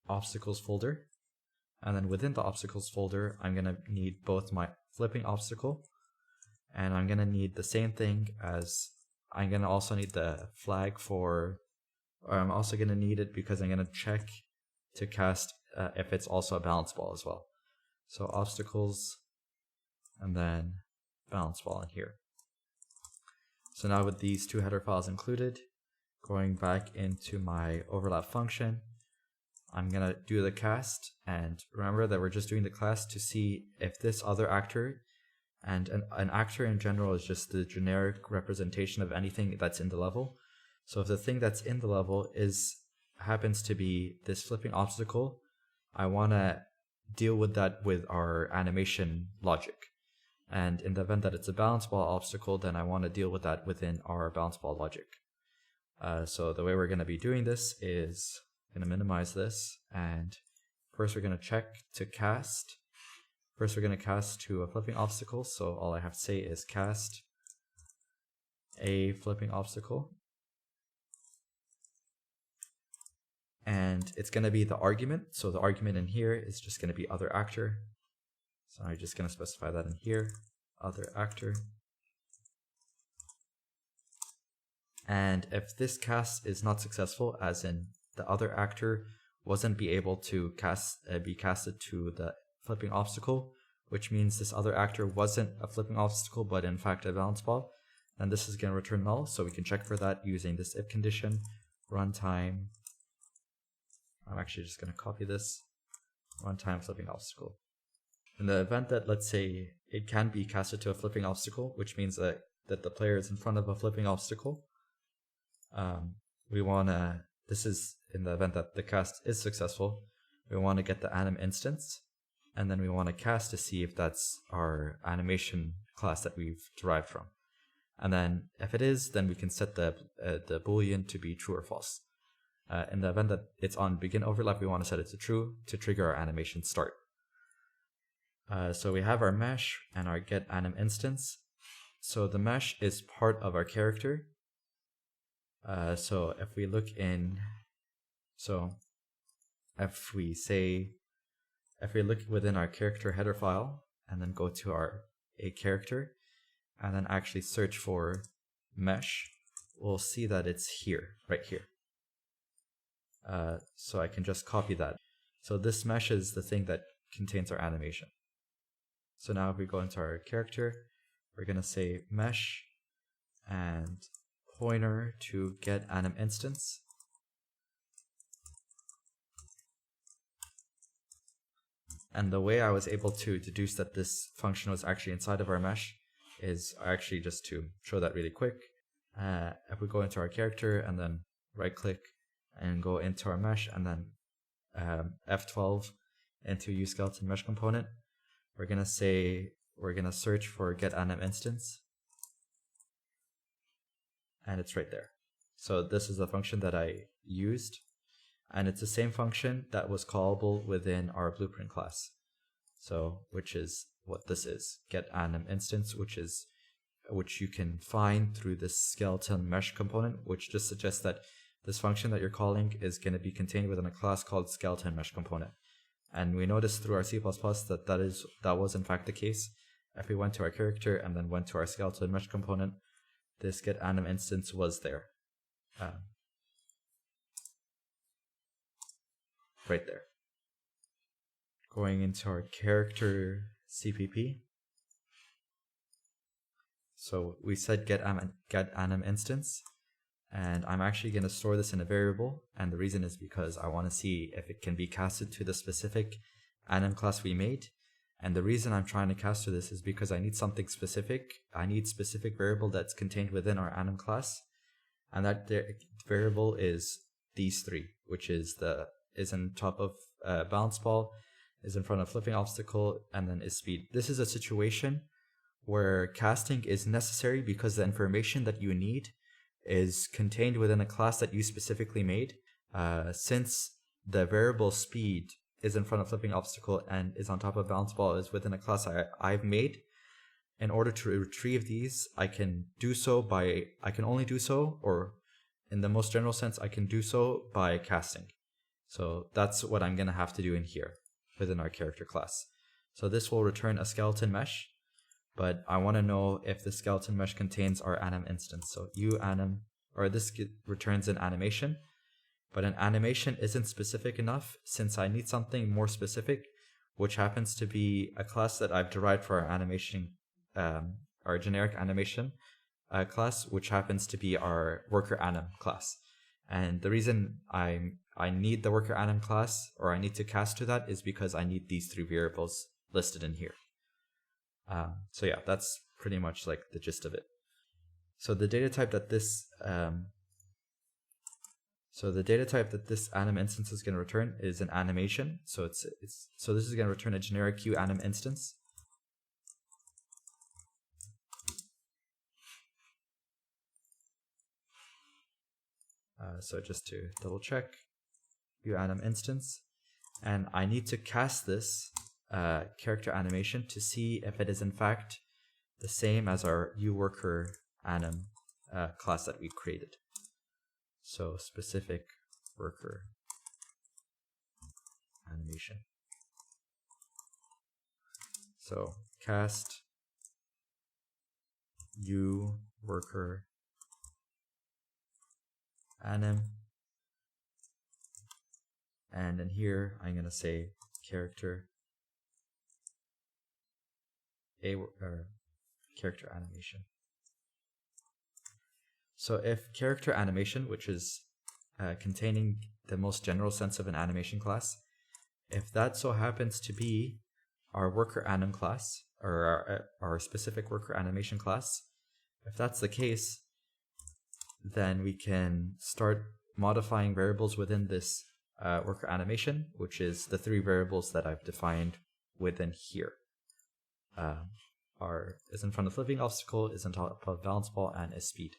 obstacles folder. And then within the obstacles folder, I'm going to need both my flipping obstacle, and I'm going to need the same thing as, I'm going to also need the flag for, or I'm also going to need it because I'm going to check to cast if it's also a balance ball as well. So obstacles, and then balance ball in here. So now with these two header files included, going back into my overlap function, I'm going to do the cast, and remember that we're just doing the class to see if this other actor, and an actor in general is just the generic representation of anything that's in the level. So if the thing that's in the level happens to be this flipping obstacle, I want to deal with that with our animation logic. And in the event that it's a balance ball obstacle, then I want to deal with that within our balance ball logic. So the way we're going to be doing this is going to minimize this, and first we're going to check to cast. First we're going to cast to a flipping obstacle, so all I have to say is cast a flipping obstacle. And it's going to be the argument, so the argument in here is just going to be other actor. So I'm just going to specify that in here, other actor. And if this cast is not successful, as in the other actor wasn't be able to be casted to the flipping obstacle, which means this other actor wasn't a flipping obstacle but in fact a balance ball, and this is going to return null, so we can check for that using this if condition, runtime. I'm actually just going to copy this, runtime flipping obstacle. In the event that, let's say, it can be casted to a flipping obstacle, which means that the player is in front of a flipping obstacle, we want to, this is in the event that the cast is successful, we want to get the anim instance, and then we want to cast to see if that's our animation class that we've derived from. And then if it is, then we can set the boolean to be true or false. In the event that it's on begin overlap, we want to set it to true to trigger our animation start. So we have our mesh and our get anim instance. So the mesh is part of our character. So if we look in, so if we look within our character header file and then go to our a character and then actually search for mesh, we'll see that it's here, right here. So I can just copy that. So this mesh is the thing that contains our animation. So now if we go into our character, we're going to say mesh and pointer to get anim instance. And the way I was able to deduce that this function was actually inside of our mesh is actually just to show that really quick. If we go into our character and then right click and go into our mesh and then F12 into use skeleton mesh component, we're going to search for get anim instance, and it's right there. So this is the function that I used, and it's the same function that was callable within our blueprint class. So which is what this is, get anim instance, which you can find through this skeleton mesh component, which just suggests that this function that you're calling is going to be contained within a class called skeleton mesh component. And we noticed through our C++ that was in fact the case. If we went to our character and then went to our skeleton mesh component, this get anim instance was there. Right there. Going into our character CPP. So we said get anim instance, and I'm actually going to store this in a variable, and the reason is because I want to see if it can be casted to the specific anim class we made. And the reason I'm trying to cast to this is because I need something specific. I need specific variable that's contained within our anim class, and that variable is these three, which is on top of bounce ball, is in front of flipping obstacle, and then is speed. This is a situation where casting is necessary because the information that you need is contained within a class that you specifically made. Since the variable speed is in front of flipping obstacle and is on top of bounce ball is within a class I've made, in order to retrieve these, I can only do so, or in the most general sense, I can do so by casting. So that's what I'm going to have to do in here within our character class. So this will return a skeleton mesh, but I want to know if the skeleton mesh contains our anim instance. So uAnim, or this returns an animation, but an animation isn't specific enough since I need something more specific, which happens to be a class that I've derived for our animation, our generic animation class, which happens to be our worker anim class. And the reason I need the worker anim class, or I need to cast to that, is because I need these three variables listed in here. So yeah, that's pretty much like the gist of it. So the data type that this anim instance is going to return is an animation. So this is going to return a generic uAnim instance. So just to double check, uAnim instance, and I need to cast this character animation to see if it is in fact the same as our uWorker anim class that we created. So specific worker animation. So cast uWorker anim, and in here I'm going to say character character animation. So if character animation, which is containing the most general sense of an animation class, if that so happens to be our worker anim class, or our specific worker animation class, if that's the case, then we can start modifying variables within this worker animation, which is the 3 variables that I've defined within here. Is in front of flipping obstacle, is on top of balance ball, and is speed,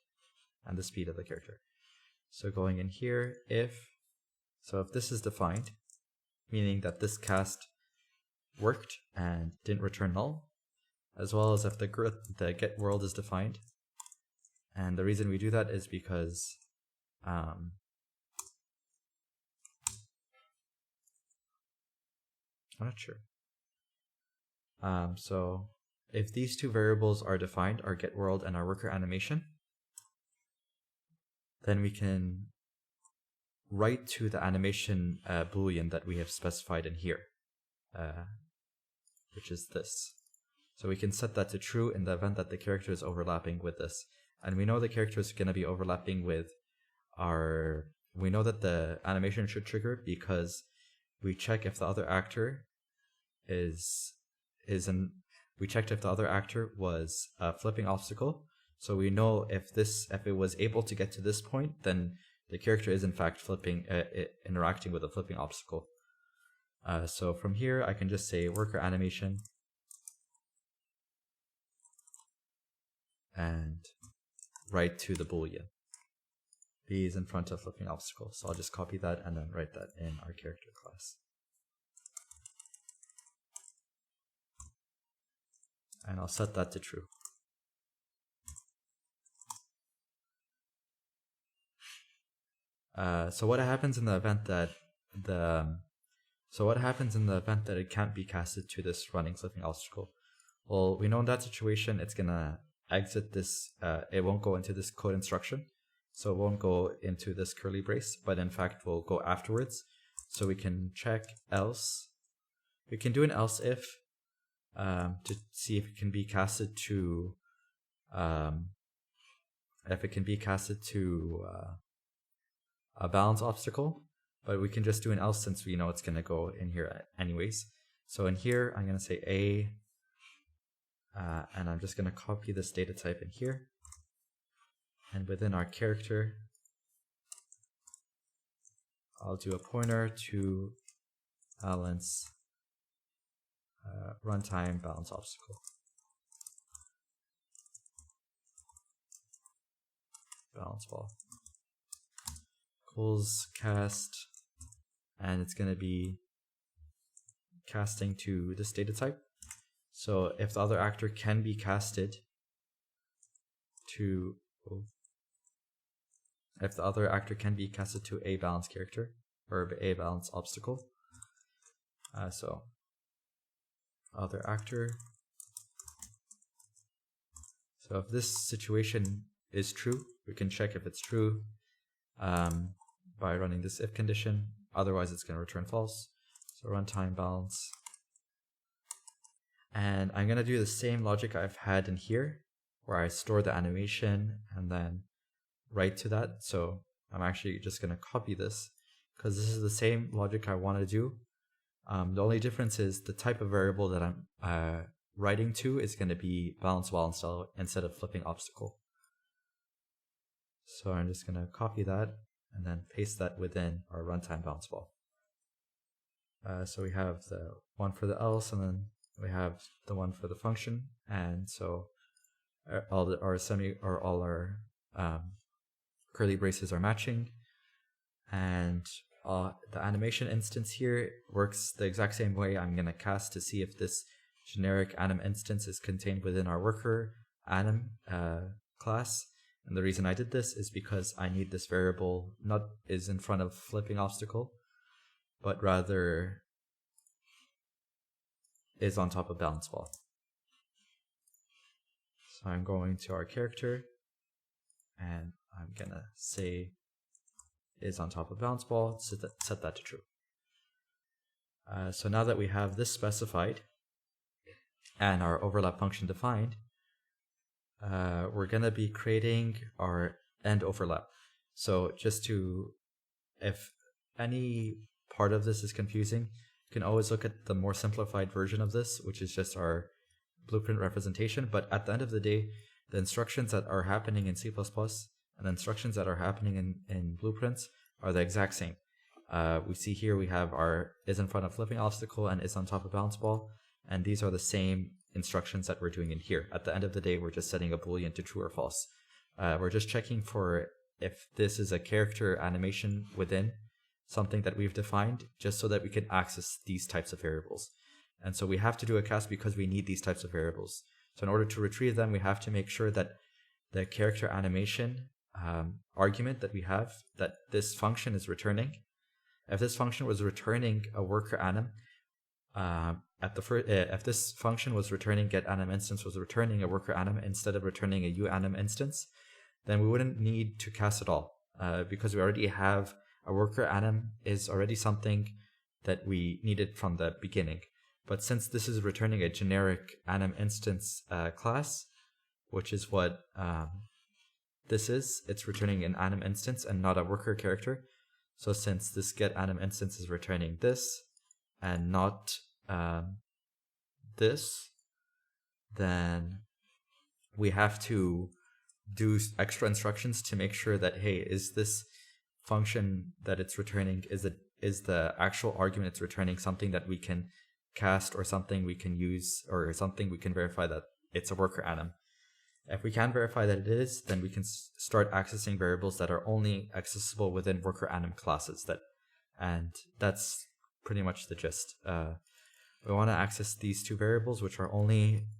and the speed of the character. So going in here, if this is defined, meaning that this cast worked and didn't return null, as well as if the get world is defined. And the reason we do that is because I'm not sure. So if these 2 variables are defined, our get world and our worker animation, then we can write to the animation boolean that we have specified in here, which is this. So we can set that to true in the event that the character is overlapping with this. And we know the character is going to be overlapping with we know that the animation should trigger because we check if the other actor we checked if the other actor was a flipping obstacle. So we know if it was able to get to this point, then the character is in fact interacting with a flipping obstacle. So from here, I can just say worker animation and write to the boolean. B is in front of flipping obstacle. So I'll just copy that and then write that in our character class. And I'll set that to true. So what happens in the event that it can't be casted to this running flipping obstacle? Well, we know in that situation it's gonna exit this. It won't go into this code instruction, so it won't go into this curly brace, but in fact will go afterwards. So we can check else. We can do an else if to see if it can be casted to a balance obstacle, but we can just do an else since we know it's going to go in here anyways. So in here, I'm going to say A, and I'm just going to copy this data type in here. And within our character, I'll do a pointer to balance runtime balance obstacle. Balance ball. Equals cast, and it's going to be casting to this data type. So if the other actor can be casted to a balance character or a balance obstacle, so other actor. So if this situation is true, we can check if it's true by running this if condition. Otherwise, it's going to return false. So runtime balance. And I'm going to do the same logic I've had in here, where I store the animation and then write to that. So I'm actually just going to copy this because this is the same logic I want to do. The only difference is the type of variable that I'm writing to is going to be balance ball instead of flipping obstacle. So I'm just going to copy that and then paste that within our runtime balance ball. So we have the one for the else, and then we have the one for the function. And so all our curly braces are matching, and the animation instance here works the exact same way. I'm going to cast to see if this generic anim instance is contained within our worker anim class. And the reason I did this is because I need this variable not is in front of flipping obstacle, but rather is on top of balance ball. So I'm going to our character and I'm gonna say is on top of balance ball, set that to true. So now that we have this specified and our overlap function defined, we're gonna be creating our end overlap. So just to, if any part of this is confusing, you can always look at the more simplified version of this, which is just our blueprint representation. But at the end of the day, the instructions that are happening in C++ and the instructions that are happening in blueprints are the exact same. We see here we have our is in front of flipping obstacle and is on top of bounce ball. And these are the same instructions that we're doing in here. At the end of the day, we're just setting a Boolean to true or false. We're just checking for if this is a character animation within something that we've defined, just so that we can access these types of variables. And so we have to do a cast because we need these types of variables. So in order to retrieve them, we have to make sure that the character animation argument that we have, that this function is returning, if this function was returning a worker anim, if this function was returning get anim instance was returning a worker anim instead of returning a uanim instance, then we wouldn't need to cast at all, because we already have a worker anim is already something that we needed from the beginning. But since this is returning a generic anim instance class, which is what this is, it's returning an anim instance and not a worker character. So since this get anim instance is returning this and not this, then we have to do extra instructions to make sure that, hey, is this function that it's returning, is the actual argument it's returning something that we can cast, or something we can use, or something we can verify that it's a worker anim. If we can verify that it is, then we can start accessing variables that are only accessible within worker anim classes. And that's pretty much the gist. We want to access these two variables, which are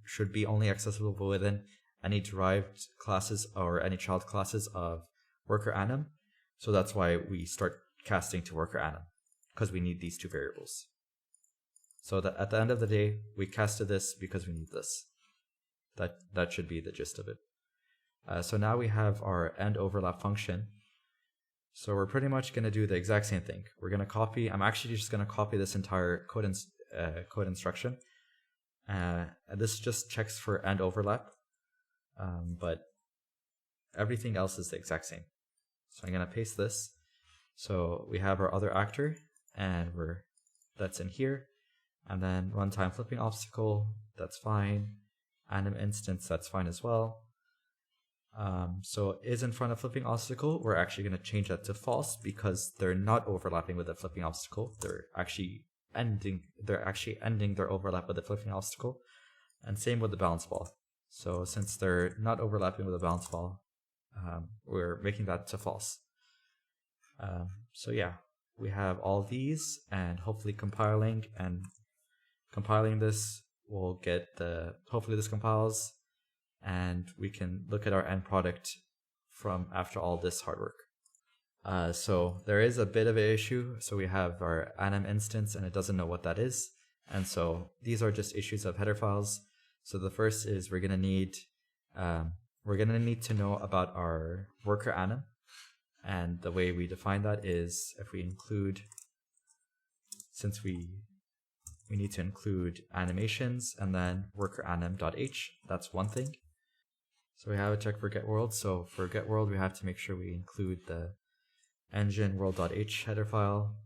should be only accessible within any derived classes or any child classes of worker anim. So that's why we start casting to worker anim, because we need these two variables. So that at the end of the day, we cast to this because we need this. That should be the gist of it. So now we have our end overlap function. So we're pretty much going to do the exact same thing. We're going to copy. I'm actually just going to copy this entire code instruction. And this just checks for end overlap, but everything else is the exact same. So I'm going to paste this. So we have our other actor, and that's in here. And then runtime flipping obstacle, that's fine. Anim instance, that's fine as well. So is in front of flipping obstacle, we're actually going to change that to false because they're not overlapping with the flipping obstacle. They're actually ending their overlap with the flipping obstacle. And same with the bounce ball. So since they're not overlapping with the bounce ball, we're making that to false. So yeah, we have all these, and hopefully compiling this will get hopefully this compiles, and we can look at our end product from after all this hard work. So there is a bit of an issue. So we have our anim instance and it doesn't know what that is. And so these are just issues of header files. So the first is we're gonna need to know about our worker anim. And the way we define that is if we include, since we need to include animations and then worker anim.h. That's one thing. So we have a check for get world. So for get world, we have to make sure we include the engine world.h header file.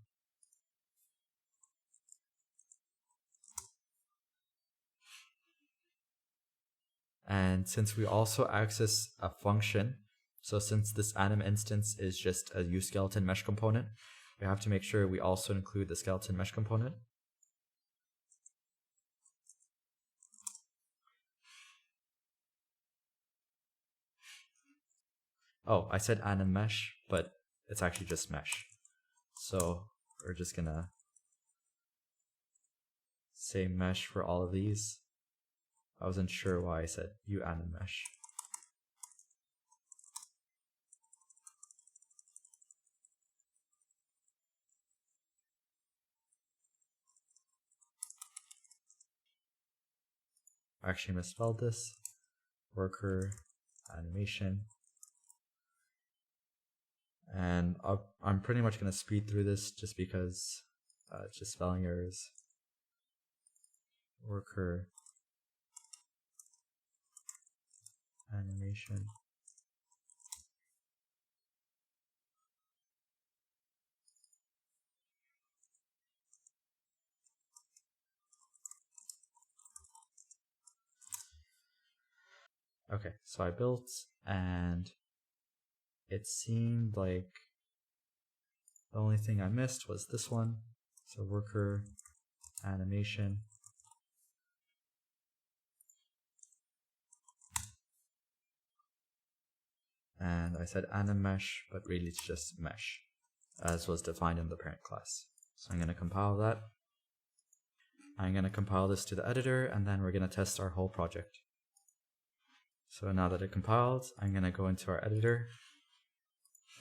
And since we also access a function, so since this anim instance is just a uSkeleton mesh component, we have to make sure we also include the skeleton mesh component. Oh, I said anim mesh, but it's actually just mesh. So we're just gonna say mesh for all of these. I wasn't sure why I said uanim mesh. I actually misspelled this. Worker animation. And I'm pretty much going to speed through this just because it's just spelling errors. Worker animation. Okay, so I built, and it seemed like the only thing I missed was this one. So worker animation. And I said animesh, but really it's just mesh, as was defined in the parent class. So I'm going to compile that. I'm going to compile this to the editor, and then we're going to test our whole project. So now that it compiled, I'm going to go into our editor,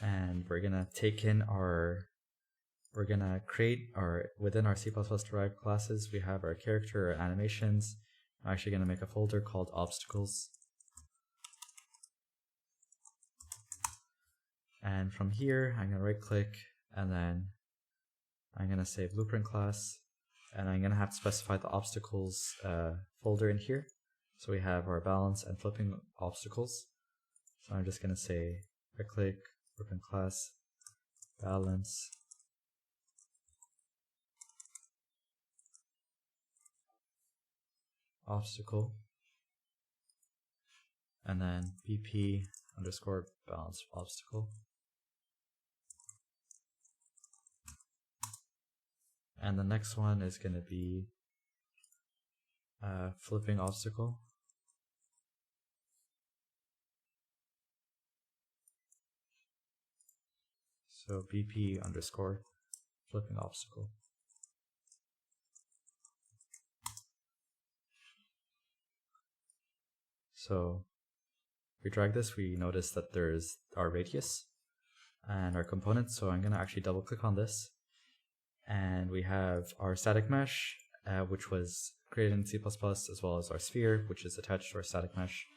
and we're going to take in we're going to create within our C++ derived classes, we have our character, our animations. I'm actually going to make a folder called obstacles. And from here, I'm going to right click, and then I'm going to say blueprint class, and I'm going to have to specify the obstacles folder in here. So we have our balance and flipping obstacles. So I'm just going to say right click, blueprint class, balance, obstacle, and then bp underscore balance obstacle. And the next one is going to be flipping obstacle. So bp underscore flipping obstacle. So we drag this, we notice that there's our radius and our components. So I'm going to actually double click on this. And we have our static mesh, which was created in C++, as well as our sphere, which is attached to our static mesh.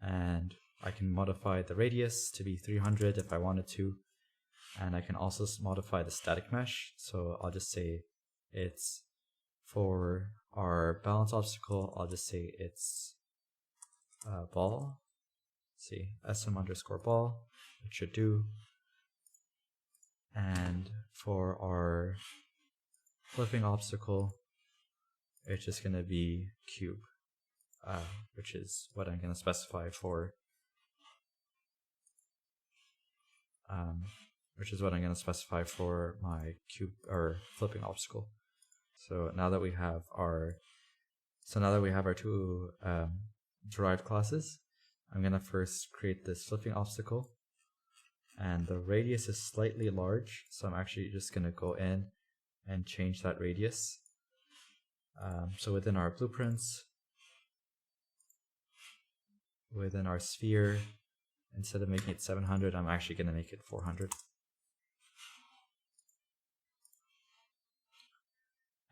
And I can modify the radius to be 300 if I wanted to. And I can also modify the static mesh. So I'll just say it's for our balance obstacle, I'll just say it's ball. Let's see, sm underscore ball, it should do. And for our flipping obstacle, it's just going to be cube, which is what I'm going to specify for my cube or flipping obstacle. So now that we have our two derived classes, I'm going to first create this flipping obstacle, and the radius is slightly large, so I'm actually just going to go in and change that radius. So within our blueprints, within our sphere, instead of making it 700, I'm actually going to make it 400.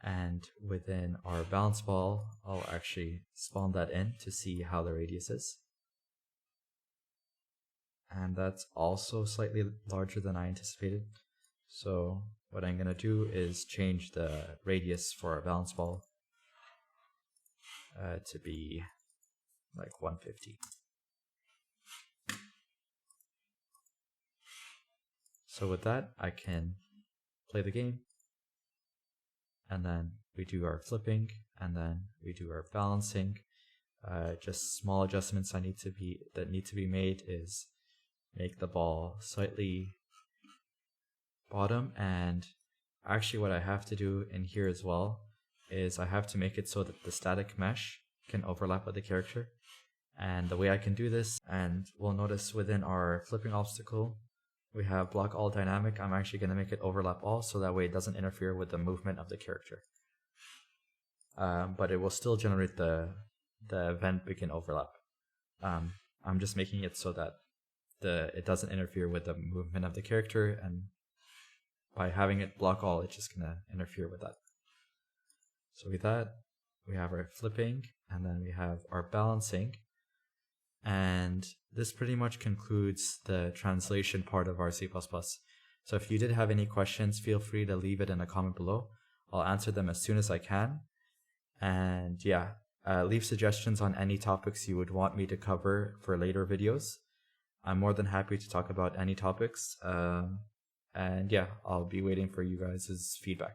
And within our balance ball, I'll actually spawn that in to see how the radius is. And that's also slightly larger than I anticipated. So what I'm going to do is change the radius for our balance ball to be like 150. So with that, I can play the game, and then we do our flipping, and then we do our balancing. Just small adjustments that need to be made is make the ball slightly bottom, and actually what I have to do in here as well is I have to make it so that the static mesh can overlap with the character. And the way I can do this, and we'll notice within our flipping obstacle, we have block all dynamic. I'm actually going to make it overlap all, so that way it doesn't interfere with the movement of the character. But it will still generate the event begin overlap. I'm just making it so that it doesn't interfere with the movement of the character, and by having it block all, it's just going to interfere with that. So with that, we have our flipping, and then we have our balancing. And this pretty much concludes the translation part of our C++. So if you did have any questions, feel free to leave it in a comment below. I'll answer them as soon as I can. And yeah, leave suggestions on any topics you would want me to cover for later videos. I'm more than happy to talk about any topics. And yeah, I'll be waiting for you guys' feedback.